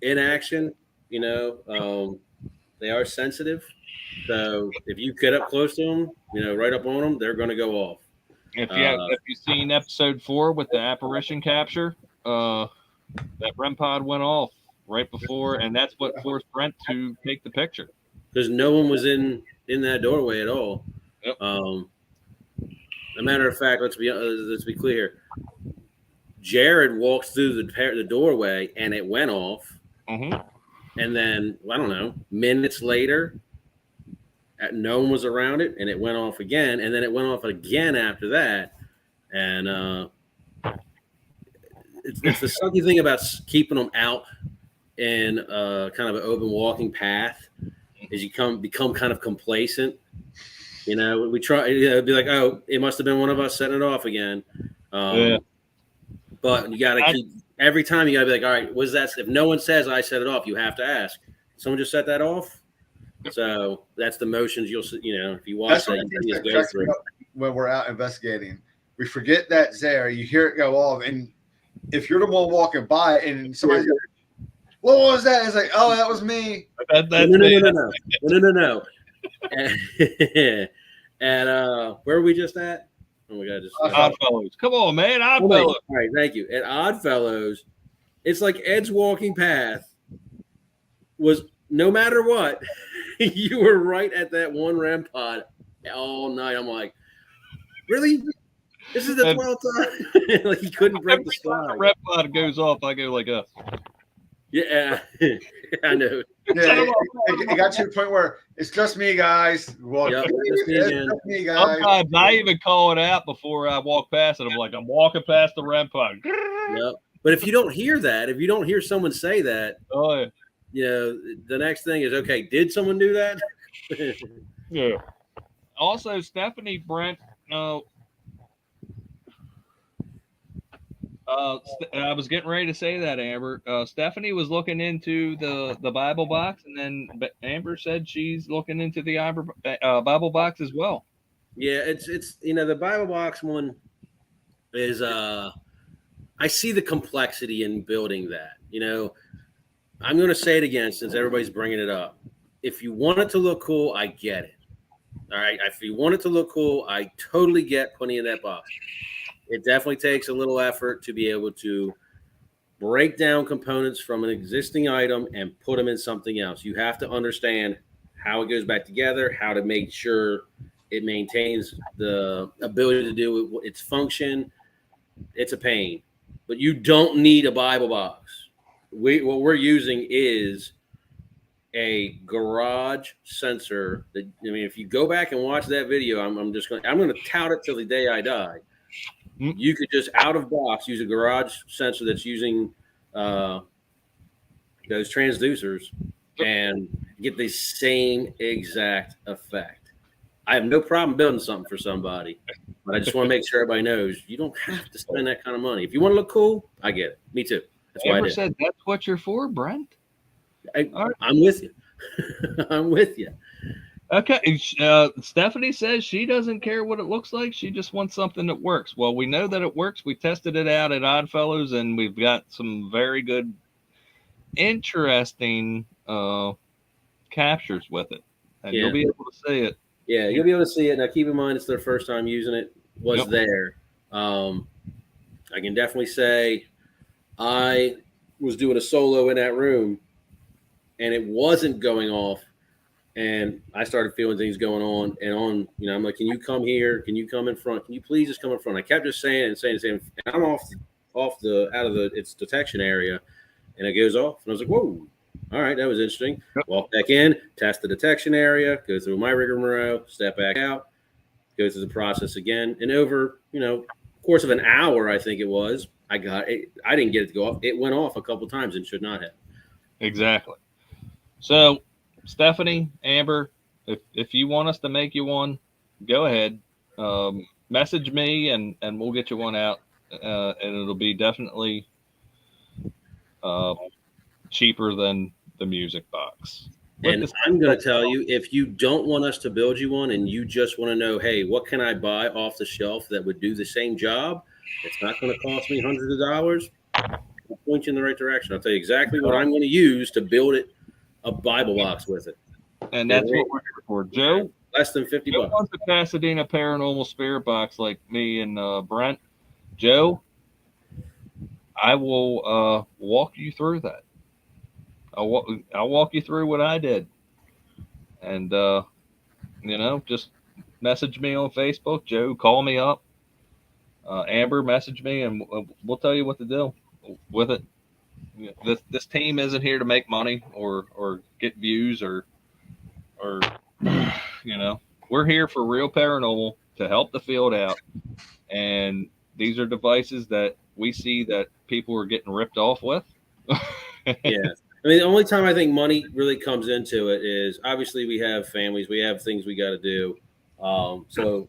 in action. You know, they are sensitive. So if you get up close to them, right up on them, they're going to go off. If you've seen episode 4 with the apparition capture, that REM pod went off right before, and that's what forced Brent to take the picture. Because no one was in that doorway at all. Yep. A matter of fact, let's be clear. Jared walks through the doorway, and it went off. Mm-hmm. And then, I don't know, minutes later, no one was around it, and it went off again. And then it went off again after that. And it's the sucky thing about keeping them out in kind of an open walking path is you become kind of complacent. We try be like, oh, it must have been one of us setting it off again. Yeah. But you got to keep every time you got to be like, all right, was that? If no one says I set it off, you have to ask. Someone just set that off. So that's the motions you'll see. If you watch that, you just go through. When we're out investigating, we forget that's there. You hear it go off, and if you're the one walking by and somebody's like, what was that? It's like, oh, that was me. No. And where are we just at? Oh my God! Oddfellows. Come on, man. Oddfellows. All right, thank you. At Oddfellows, it's like Ed's walking path was no matter what, you were right at that one REM pod all night. I'm like, really? This is the 12th time. Like he couldn't break the slide. The REM pod goes off. I go like us. Yeah, I know. Yeah, it got to the point where it's just me, guys. Well, just me, guys. Sometimes I even call it out before I walk past it. I'm like, I'm walking past the REM pod. Yep. But if you don't hear that, if you don't hear someone say that, oh yeah. The next thing is, okay, did someone do that? Yeah. Also, Stephanie Brent, I was getting ready to say that, Amber. Stephanie was looking into the Bible box, and then Amber said she's looking into the Bible box as well. Yeah, it's the Bible box one is I see the complexity in building that. I'm going to say it again since everybody's bringing it up. If you want it to look cool, I get it. All right, if you want it to look cool, I totally get putting in that box. It definitely takes a little effort to be able to break down components from an existing item and put them in something else. You have to understand how it goes back together, how to make sure it maintains the ability to do its function. It's a pain, but you don't need a Bible box. What we're using is a garage sensor. If you go back and watch that video, I'm going to tout it till the day I die. You could just out of box use a garage sensor that's using those transducers and get the same exact effect. I have no problem building something for somebody, but I just want to make sure everybody knows you don't have to spend that kind of money. If you want to look cool, I get it. Me too. That's why I did. Said that's what you're for, Brent. I'm with you. I'm with you. Okay. Stephanie says she doesn't care what it looks like. She just wants something that works. Well, we know that it works. We tested it out at Oddfellows, and we've got some very good, interesting captures with it, and you'll Yeah. be able to see it. Yeah, you'll be able to see it. Now, keep in mind, it's their first time using it. Was Yep. there. I can definitely say I was doing a solo in that room, and it wasn't going off. And I started feeling things going on and on. I'm like, can you come here? Can you come in front? Can you please just come in front? I kept just saying and saying and saying. And I'm off the out of the its detection area, and it goes off. And I was like, whoa. All right, that was interesting. Yep. Walk back in, test the detection area, go through my rigmarole, step back out, go through the process again. And over, course of an hour, I think it was, I didn't get it to go off. It went off a couple times and should not have. Exactly. So, Stephanie, Amber, if you want us to make you one, go ahead. Message me and we'll get you one out. And it'll be definitely cheaper than the music box. And I'm going to tell you, if you don't want us to build you one and you just want to know, hey, what can I buy off the shelf that would do the same job? It's not going to cost me hundreds of dollars. I'll point you in the right direction. I'll tell you exactly what I'm going to use to build a Bible box with it. And that's what we're here for. Joe, less than $50. Joe wants a Pasadena Paranormal Spirit box like me and Brent. Joe, I will walk you through that. I'll walk you through what I did, and just message me on Facebook. Joe, call me up. Amber, message me, and we'll tell you what to do with it. This team isn't here to make money or get views or we're here for real paranormal to help the field out, and these are devices that we see that people are getting ripped off with. Yeah. I mean, the only time I think money really comes into it is obviously we have families, we have things we got to do. So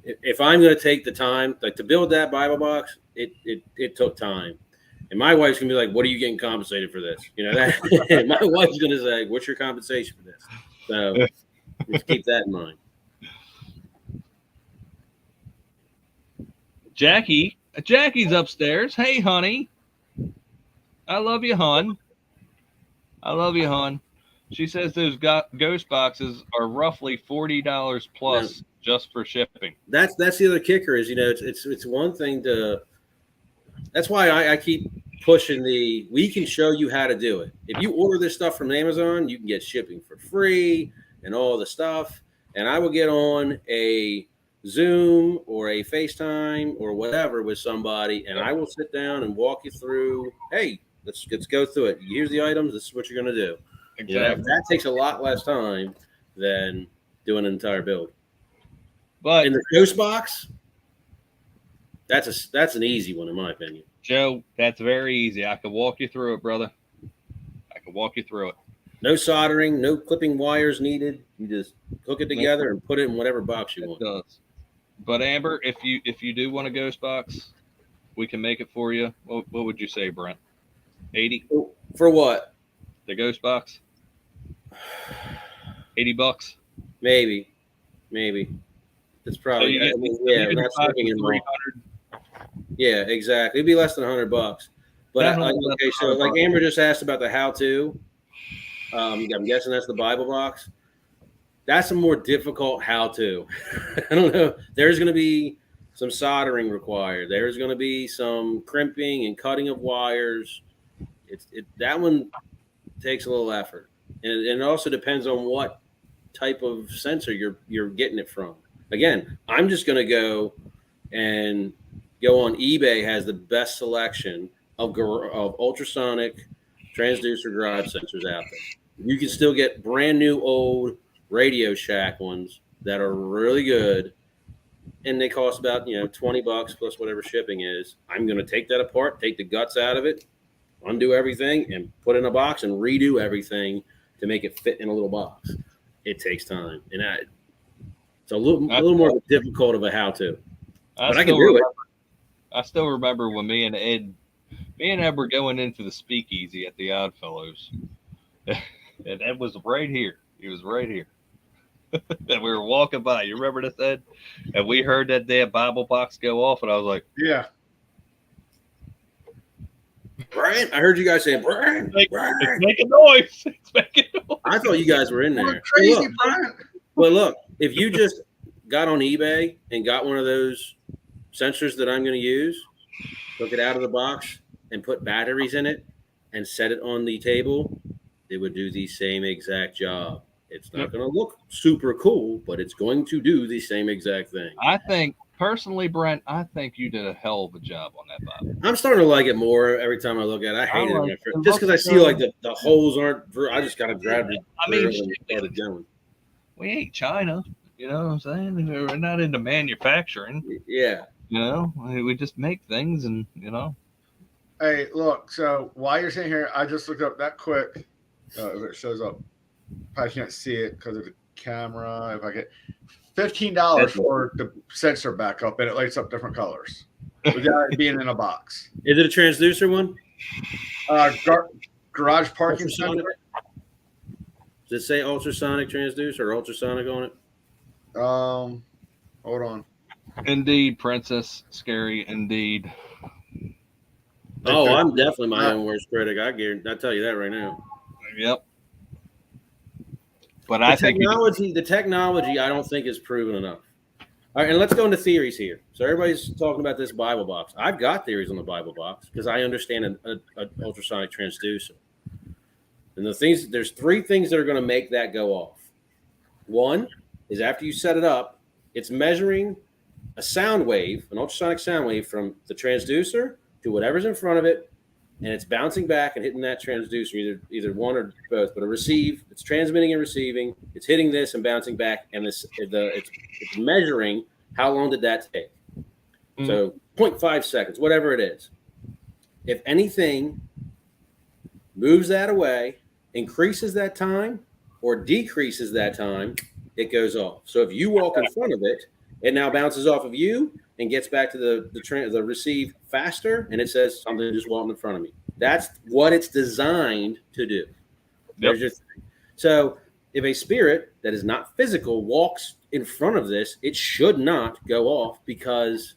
if I'm going to take the time, like to build that Bible box, it took time. And my wife's going to be like, what are you getting compensated for this? That my wife's going to say, what's your compensation for this? So just keep that in mind. Jackie's upstairs. Hey, honey. I love you, hon. I love you, hon. She says those ghost boxes are roughly $40 plus just for shipping. That's the other kicker is, it's one thing to. That's why I keep pushing we can show you how to do it. If you order this stuff from Amazon, you can get shipping for free and all the stuff. And I will get on a Zoom or a FaceTime or whatever with somebody, and I will sit down and walk you through. Hey, let's go through it. Here's the items. This is what you're going to do. Exactly. That takes a lot less time than doing an entire build. But in the ghost box, that's an easy one in my opinion. Joe, that's very easy. I could walk you through it, brother. I could walk you through it. No soldering, no clipping wires needed. You just hook it together and put it in whatever box you want. It does. But Amber, if you do want a ghost box, we can make it for you. What would you say, Brent? 80 for what? The ghost box. $80. Maybe. It's probably. So not shipping in 300. Yeah, exactly. It'd be less than $100. But like Amber just asked about the how-to. I'm guessing that's the Bible box. That's a more difficult how-to. I don't know. There's going to be some soldering required. There's going to be some crimping and cutting of wires. That one takes a little effort, and it also depends on what type of sensor you're getting it from. Again, I'm just going to go on eBay. Has the best selection of ultrasonic transducer garage sensors out there. You can still get brand new old Radio Shack ones that are really good, and they cost about $20 plus whatever shipping is. I'm going to take that apart, take the guts out of it, undo everything, and put it in a box and redo everything to make it fit in a little box. It takes time, and it's a little more difficult of a how-to. But I can do it. I still remember when me and Ed were going into the speakeasy at the Oddfellows, and Ed was right here. He was right here. And we were walking by. You remember this, Ed? And we heard that damn Bible box go off, and I was like, Yeah. Brian, I heard you guys saying Brian. it's Brian. making noise. It's making noise. I thought you guys were in You're there. crazy, Look, Brian. well, look, if you just got on eBay and got one of those sensors that I'm going to use, took it out of the box and put batteries in it and set it on the table, it would do the same exact job. It's not going to look super cool, but it's going to do the same exact thing. I think, personally, Brent, I think you did a hell of a job on that Bible. I'm starting to like it more every time I look at it. I hate like it just because I see like the holes aren't. I just kind of grabbed it. I mean, and started going. We ain't China. You know what I'm saying? We're not into manufacturing. Yeah. You know, we just make things, and you know. Hey, look. So while you're sitting here, I just looked up that quick. If it shows up, probably can't see it because of the camera. If I get $15 for the sensor backup, and it lights up different colors without it being in a box. Is it a transducer one? Garage parking Ultrasonic? sensor. Does it say ultrasonic transducer or ultrasonic on it? Hold on. Indeed, Princess. Scary indeed. Oh, I'm definitely my own worst critic. I tell you that right now. Yep. But I think the technology, I don't think is proven enough. All right, and let's go into theories here. So everybody's talking about this Bible box. I've got theories on the Bible box because I understand an ultrasonic transducer. And there's three things that are going to make that go off. One is after you set it up, it's measuring a sound wave, an ultrasonic sound wave from the transducer to whatever's in front of it, and it's bouncing back and hitting that transducer, either one or both. But it's transmitting and receiving, it's hitting this and bouncing back, and it's measuring how long did that take. Mm-hmm. So 0.5 seconds, whatever it is. If anything moves that away, increases that time, or decreases that time, it goes off. So if you walk in front of it, it now bounces off of you and gets back to the receive faster, and it says something just walked in front of me. That's what it's designed to do. Yep. So if a spirit that is not physical walks in front of this, it should not go off because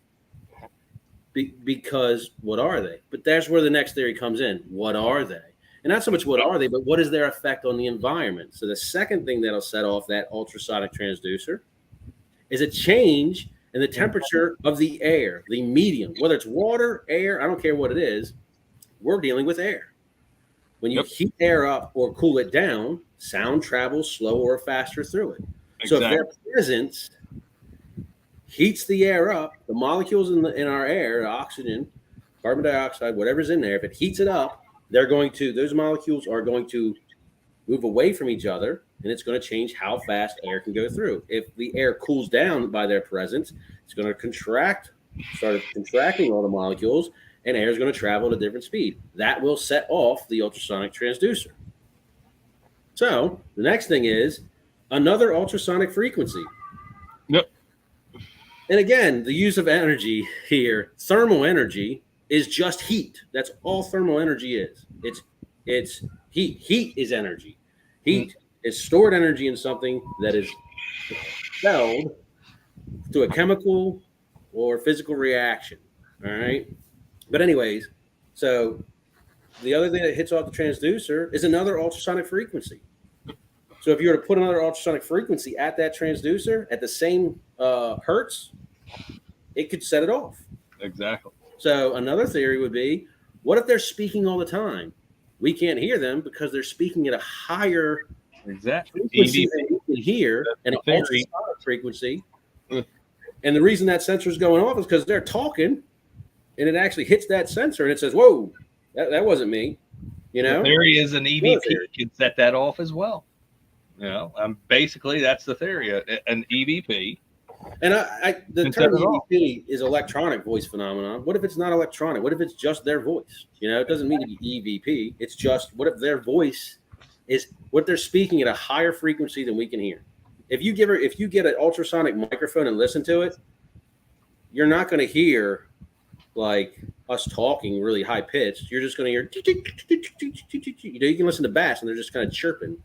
what are they? But that's where the next theory comes in. What are they? And not so much what are they, but what is their effect on the environment? So the second thing that'll set off that ultrasonic transducer is a change in the temperature of the air, the medium, whether it's water, air, I don't care what it is, we're dealing with air. When you heat air up or cool it down, sound travels slower or faster through it. Exactly. So if their presence heats the air up, the molecules in our air, oxygen, carbon dioxide, whatever's in there, if it heats it up, those molecules are going to move away from each other, and it's going to change how fast air can go through. If the air cools down by their presence, it's going to start contracting all the molecules, and air is going to travel at a different speed. That will set off the ultrasonic transducer. So the next thing is another ultrasonic frequency. Yep. And again, the use of energy here, thermal energy, is just heat. That's all thermal energy is. It's heat. Heat is energy. Heat is stored energy in something that is expelled to a chemical or physical reaction. All right. But anyways, so the other thing that hits off the transducer is another ultrasonic frequency. So if you were to put another ultrasonic frequency at that transducer at the same hertz, it could set it off. Exactly. So another theory would be, what if they're speaking all the time? We can't hear them because they're speaking at a higher frequency than we can hear, and an ultrasonic frequency. And the reason that sensor is going off is because they're talking, and it actually hits that sensor, and it says, "Whoa, that wasn't me." You know, the theory is an EVP can set that off as well. You know, basically that's the theory. An EVP. And the term EVP is electronic voice phenomenon. What if it's not electronic? What if it's just their voice? You know, it doesn't mean to be EVP. It's just, what if their voice is what they're speaking at a higher frequency than we can hear? If you get an ultrasonic microphone and listen to it, you're not going to hear like us talking really high pitched. You're just going to hear, you know, you can listen to bass and they're just kind of chirping.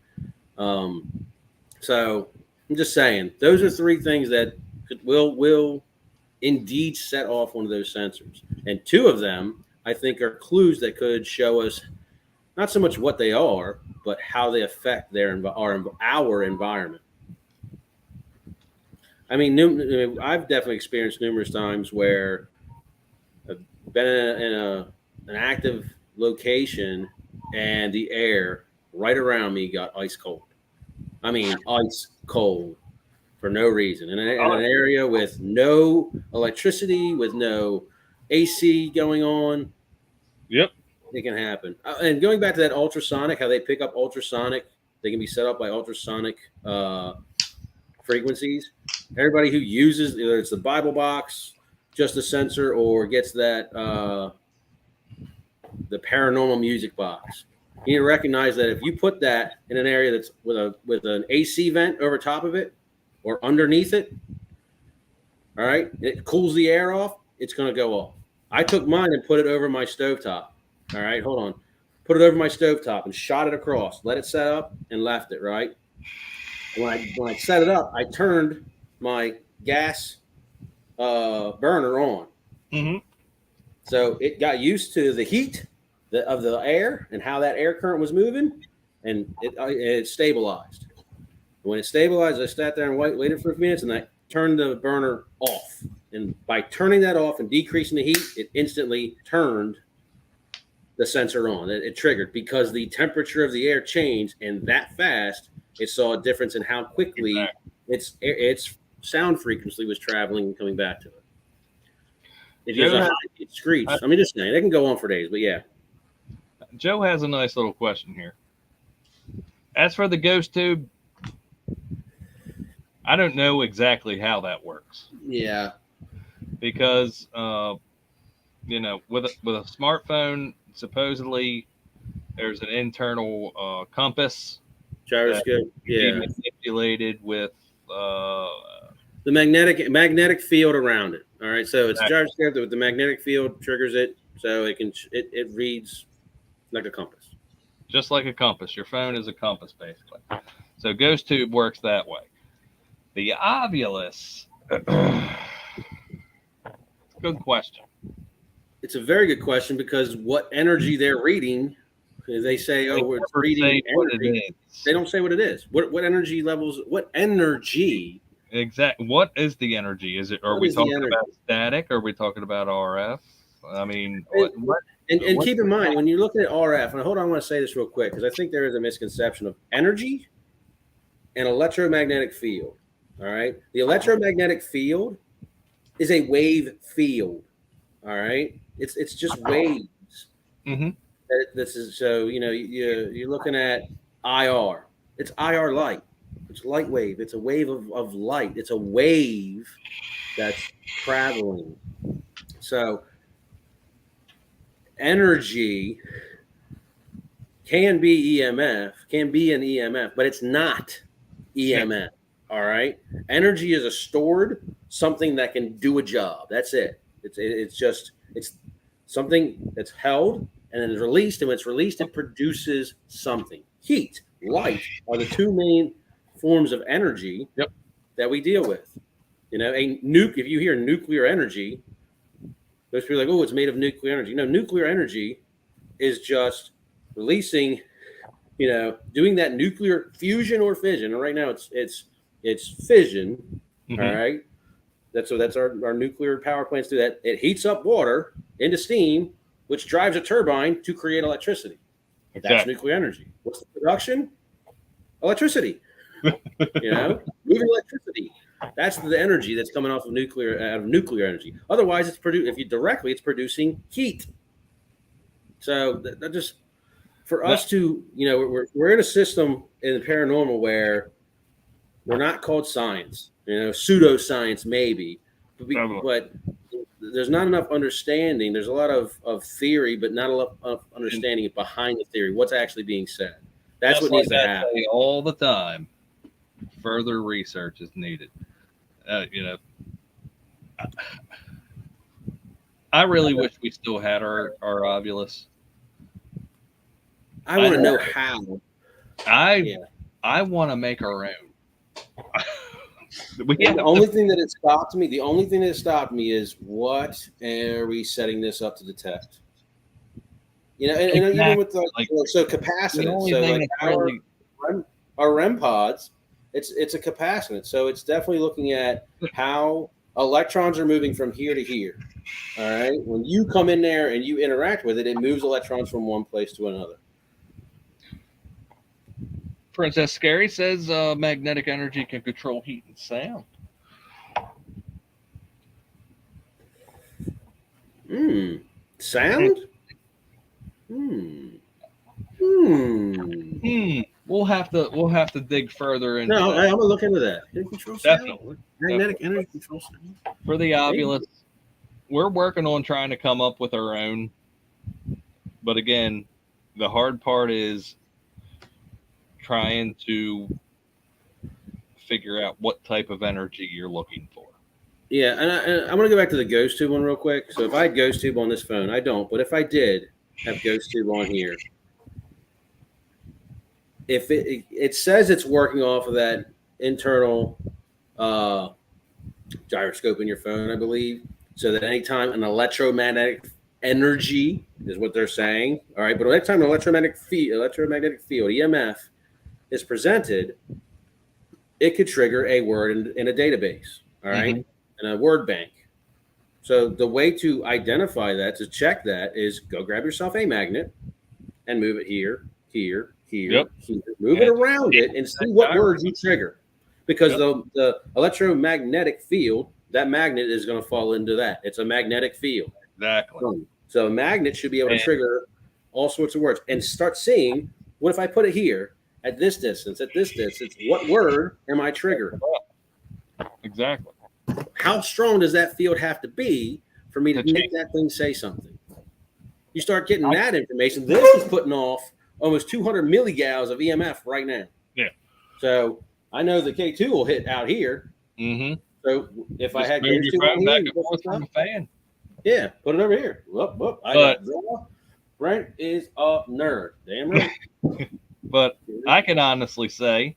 So I'm just saying, those are three things that will indeed set off one of those sensors. And two of them, I think, are clues that could show us not so much what they are, but how they affect our environment. I mean, I've definitely experienced numerous times where I've been in an active location and the air right around me got ice cold. I mean, ice cold for no reason. In an area with no electricity, with no AC going on, Yep. it can happen. And going back to that ultrasonic, how they pick up ultrasonic, they can be set up by ultrasonic frequencies. Everybody who uses, either it's the Bible box, just a sensor, or gets that the paranormal music box, you need to recognize that if you put that in an area that's with an AC vent over top of it or underneath it, all right, it cools the air off, it's going to go off. I took mine and put it over my stovetop. All right, hold on. Put it over my stovetop and shot it across. Let it set up and left it, right? When I set it up, I turned my gas burner on. Mm-hmm. So it got used to the heat of the air and how that air current was moving, and it stabilized. When it stabilized, I sat there and waited for a few minutes, and I turned the burner off. And by turning that off and decreasing the heat, it instantly turned the sensor on. It triggered because the temperature of the air changed, and that fast, it saw a difference in how quickly its sound frequency was traveling and coming back to it. If you have a high screech, I mean, just saying, it can go on for days, but yeah. Joe has a nice little question here. As for the ghost tube, I don't know exactly how that works. Yeah. Because, with a smartphone, supposedly there's an internal compass. Gyroscope. Yeah. Manipulated with the magnetic field around it. All right. So it's a gyroscope with the magnetic field triggers it. So it reads like a compass. Just like a compass. Your phone is a compass, basically. So ghost tube works that way. The Ovilus. Good question. It's a very good question because what energy they're reading, they say, it's reading energy. They don't say what it is. What energy levels? What energy? Exactly. What is the energy? Are we talking about static? Are we talking about RF? I mean, and keep in mind when you're looking at RF. And hold on, I want to say this real quick because I think there is a misconception of energy and electromagnetic field. All right, the electromagnetic field is a wave field. All right, it's just waves. Mm-hmm. This is so you're looking at IR. It's IR light. It's light wave. It's a wave of light. It's a wave that's traveling. So energy can be EMF, can be an EMF, but it's not EMF. All right. Energy is a stored something that can do a job. That's it. It's something that's held and then it's released. And when it's released, it produces something. Heat, light are the two main forms of energy that we deal with. If you hear nuclear energy, those people are like, oh, it's made of nuclear energy. No, nuclear energy is just releasing, doing that nuclear fusion or fission. And right now it's fission. Mm-hmm. All right. That's our nuclear power plants do that. It heats up water into steam, which drives a turbine to create electricity. Exactly. That's nuclear energy. What's the production? Electricity. Moving electricity. That's the energy that's coming off of nuclear energy. Otherwise, it's producing heat. So that just for us to, we're in a system in the paranormal where we're not called science, pseudoscience maybe, but there's not enough understanding. There's a lot of theory, but not a lot of understanding behind the theory. What's actually being said? That's what needs to happen all the time. Further research is needed. I really wish we still had our Ovilus. I want to know how. I want to make our own. The only thing that has stopped me is what are we setting this up to detect? You know, and Exactly. even with so The capacitance. only So thing like that's really our REM pods, it's a capacitance. So it's definitely looking at how electrons are moving from here to here. All right. When you come in there and you interact with it, it moves electrons from one place to another. Princess Scary says magnetic energy can control heat and sound. Sound? We'll have to dig further into No, that. I'm gonna look into that. Control Definitely. Magnetic energy control sound. For the Ovilus, we're working on trying to come up with our own. But again, the hard part is trying to figure out what type of energy you're looking for. Yeah, and I'm going to go back to the Ghost Tube one real quick. So if I had Ghost Tube on this phone, I don't, but if I did have Ghost Tube on here, if it says it's working off of that internal gyroscope in your phone, I believe, so that anytime an electromagnetic energy is what they're saying, all right, but anytime an electromagnetic field, EMF, is presented, it could trigger a word in a database, all right, in a word bank. So the way to identify that, to check that, is go grab yourself a magnet and move it here, here, here, here. Move it around it and see what words you trigger. Because the electromagnetic field, that magnet is going to fall into that. It's a magnetic field. Exactly. So a magnet should be able to trigger all sorts of words and start seeing, what if I put it here at this distance, what word am I triggering? Exactly. How strong does that field have to be for me to make that thing say something? You start getting that information. This is putting off almost 200 milligauss of EMF right now. Yeah. So I know the K2 will hit out here. So if I had move your phone back and forth from the fan. Yeah, put it over here. Whoop. Brent is a nerd. Damn right. But I can honestly say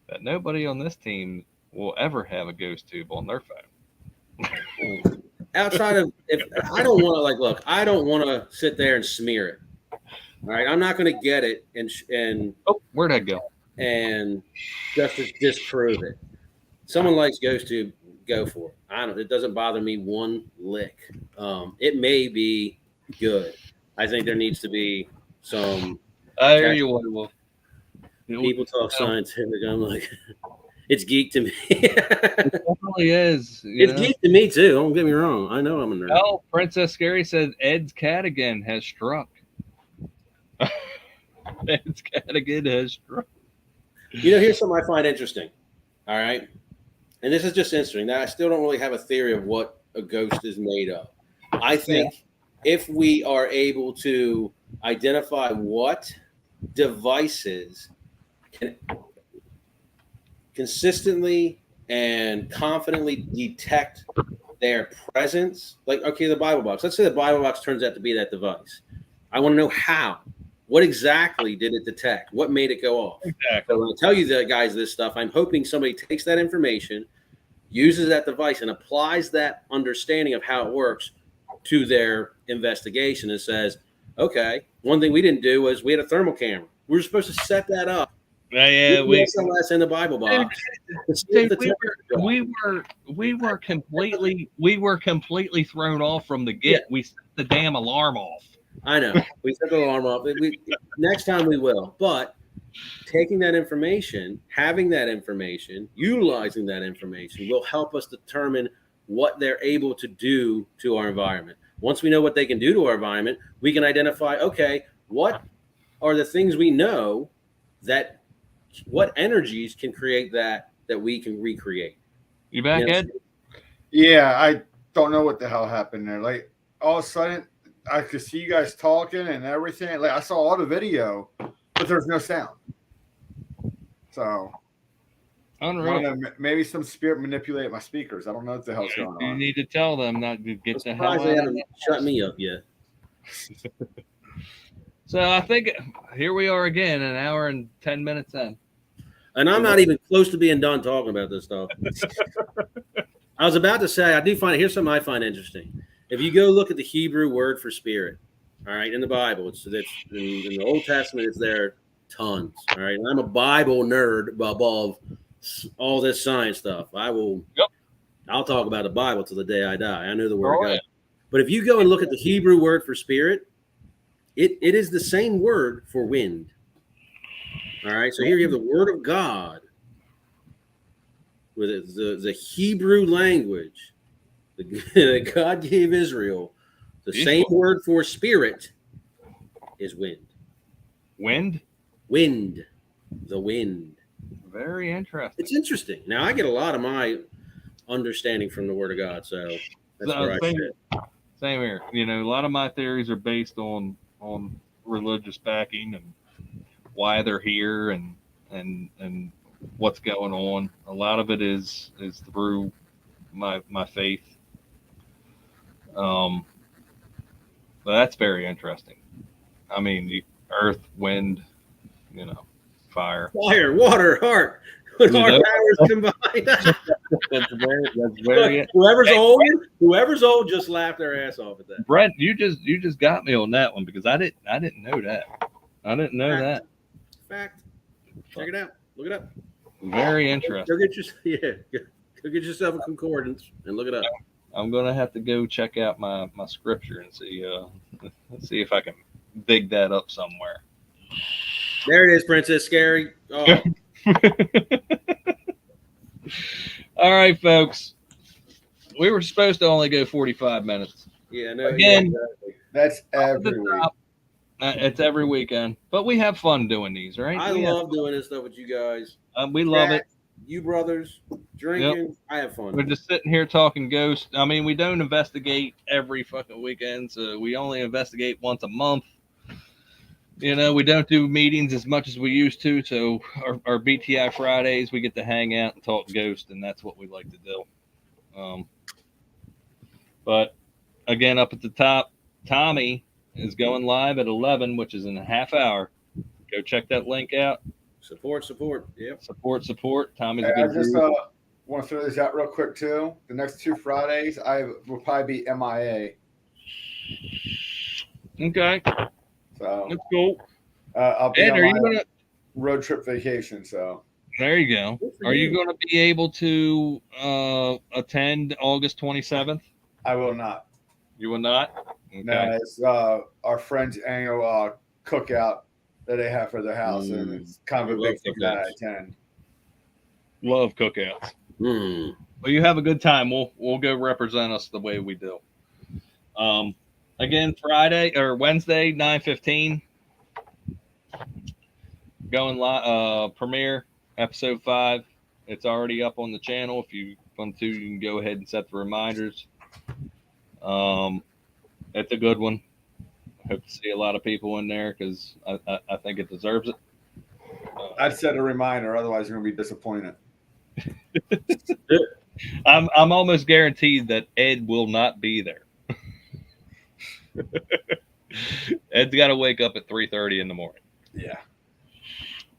that nobody on this team will ever have a Ghost Tube on their phone. Outside of, if I don't want to look, I don't want to sit there and smear it. All right, I'm not going to get it and where'd that go? And just to disprove it. Someone likes Ghost Tube, go for it. It doesn't bother me one lick. It may be good. I think there needs to be some. I hear you, Wolf. People talk scientific. I'm like, it's geek to me. It definitely is. It's geek to me too. Don't get me wrong. I know I'm a nerd. Oh, Princess Scary said Ed's cat again has struck. Ed's cat again has struck. Here's something I find interesting. All right. And this is just interesting. Now, I still don't really have a theory of what a ghost is made of. I think if we are able to identify what devices can consistently and confidently detect their presence, like, okay, the Bible box. Let's say the Bible box turns out to be that device. I want to know how. What exactly did it detect? What made it go off? Exactly. So when I tell you guys this stuff, I'm hoping somebody takes that information, uses that device, and applies that understanding of how it works to their investigation and says, okay, one thing we didn't do was we had a thermal camera. We were supposed to set that up. Yeah, we SLS in the Bible box. We were completely thrown off from the get. We set the damn alarm off. I know. We set the alarm off. Next time we will. But taking that information, having that information, utilizing that information will help us determine what they're able to do to our environment. Once we know what they can do to our environment, we can identify, okay, what are the things we know that what energies can create that we can recreate. You back, Ed? Yeah, I don't know what the hell happened there. Like, all of a sudden, I could see you guys talking and everything. Like, I saw all the video, but there's no sound. So, unreal. Maybe some spirit manipulate my speakers. I don't know what the hell's going on. You need to tell them not to get the hell out. They haven't shut me up yet. So I think here we are again, an hour and 10 minutes in. And I'm not even close to being done talking about this stuff. I was about to say, I do find, here's something I find interesting. If you go look at the Hebrew word for spirit, all right, in the Bible, it's in the Old Testament, it's there tons. All right. And I'm a Bible nerd above all this science stuff. I'll talk about the Bible till the day I die. I know the word of God. Yeah. But if you go and look at the Hebrew word for spirit, it is the same word for wind. All right. So here you have the word of God with the Hebrew language that God gave Israel. The same word for spirit is wind. Wind? Wind. The wind. Very interesting. It's interesting. Now, I get a lot of my understanding from the word of God, so that's where I sit. Same here. You know, a lot of my theories are based on religious backing and why they're here and what's going on. A lot of it is through my faith. But that's very interesting. I mean, the earth, wind, you know, fire, water, heart. With our powers combined. that's very. Look, whoever's old, just laugh their ass off at that. Brent, you just got me on that one because I didn't know that. I didn't know that. Fact. Check it out. Look it up. Very interesting. Go get yourself a concordance and look it up. I'm gonna have to go check out my scripture and see if I can dig that up somewhere. There it is, Princess Scary. Oh. All right, folks. We were supposed to only go 45 minutes. Yeah, no. Again, exactly. That's every week. It's every weekend, but we have fun doing these, right? I love doing this stuff with you guys. We love it. You brothers drinking. Yep. I have fun. We're just sitting here talking ghosts. I mean, we don't investigate every fucking weekend, so we only investigate once a month. You know, we don't do meetings as much as we used to. So our BTI Fridays, we get to hang out and talk ghosts, and that's what we like to do. But again, up at the top, Tommy is going live at 11, which is in a half hour. Go check that link out. Support. Yep. Support. Tommy's Hey, a good I just dude. want to throw this out real quick too. The next 2 Fridays, I will probably be MIA. Okay. So That's cool. I'll be Ed, on are you my gonna? road trip vacation. So There you go. Are you going to be able to attend August 27th? I will not. You will not. Okay. No, it's our friend's annual cookout that they have for their house, and it's kind of a big thing that I attend. Love cookouts. Well, you have a good time. We'll go represent us the way we do. Again, Friday or Wednesday, 9:15. Going live, premiere episode 5. It's already up on the channel. If you want to, you can go ahead and set the reminders. It's a good one. I hope to see a lot of people in there because I think it deserves it. I'd set a reminder, otherwise you're gonna be disappointed. I'm almost guaranteed that Ed will not be there. Ed's got to wake up at 3:30 in the morning. Yeah.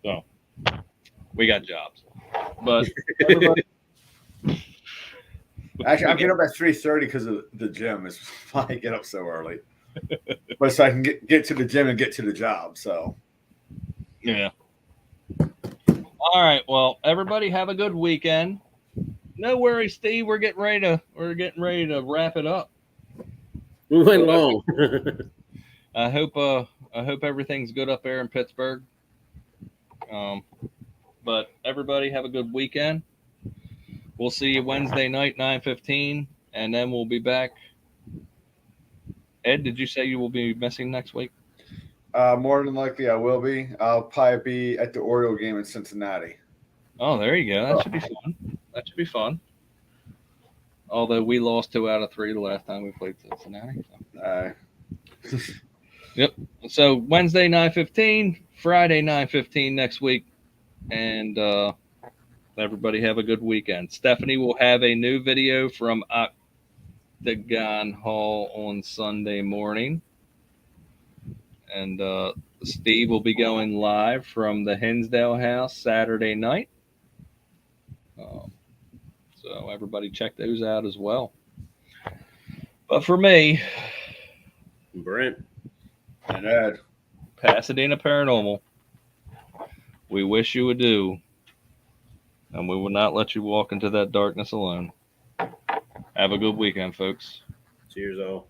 So we got jobs, but everybody, actually, I'm getting up at 3:30 because of the gym. Is why I get up so early, but so I can get to the gym and get to the job. So yeah. All right. Well, everybody have a good weekend. No worries, Steve. We're getting ready to wrap it up. We went long. I hope everything's good up there in Pittsburgh. But everybody have a good weekend. We'll see you Wednesday night, 9:15, and then we'll be back. Ed, did you say you will be missing next week? More than likely, I will be. I'll probably be at the Oriole game in Cincinnati. Oh, there you go. That should be fun. That should be fun. Although we lost 2 out of 3 the last time we played Cincinnati. So. Yep. So Wednesday 9:15, Friday 9:15 next week, and everybody have a good weekend. Stephanie will have a new video from Octagon Hall on Sunday morning, and Steve will be going live from the Hinsdale house Saturday night. So everybody check those out as well. But for me, Brent. And Ed. Pasadena Paranormal, we wish you adieu, and we will not let you walk into that darkness alone. Have a good weekend, folks. Cheers, all.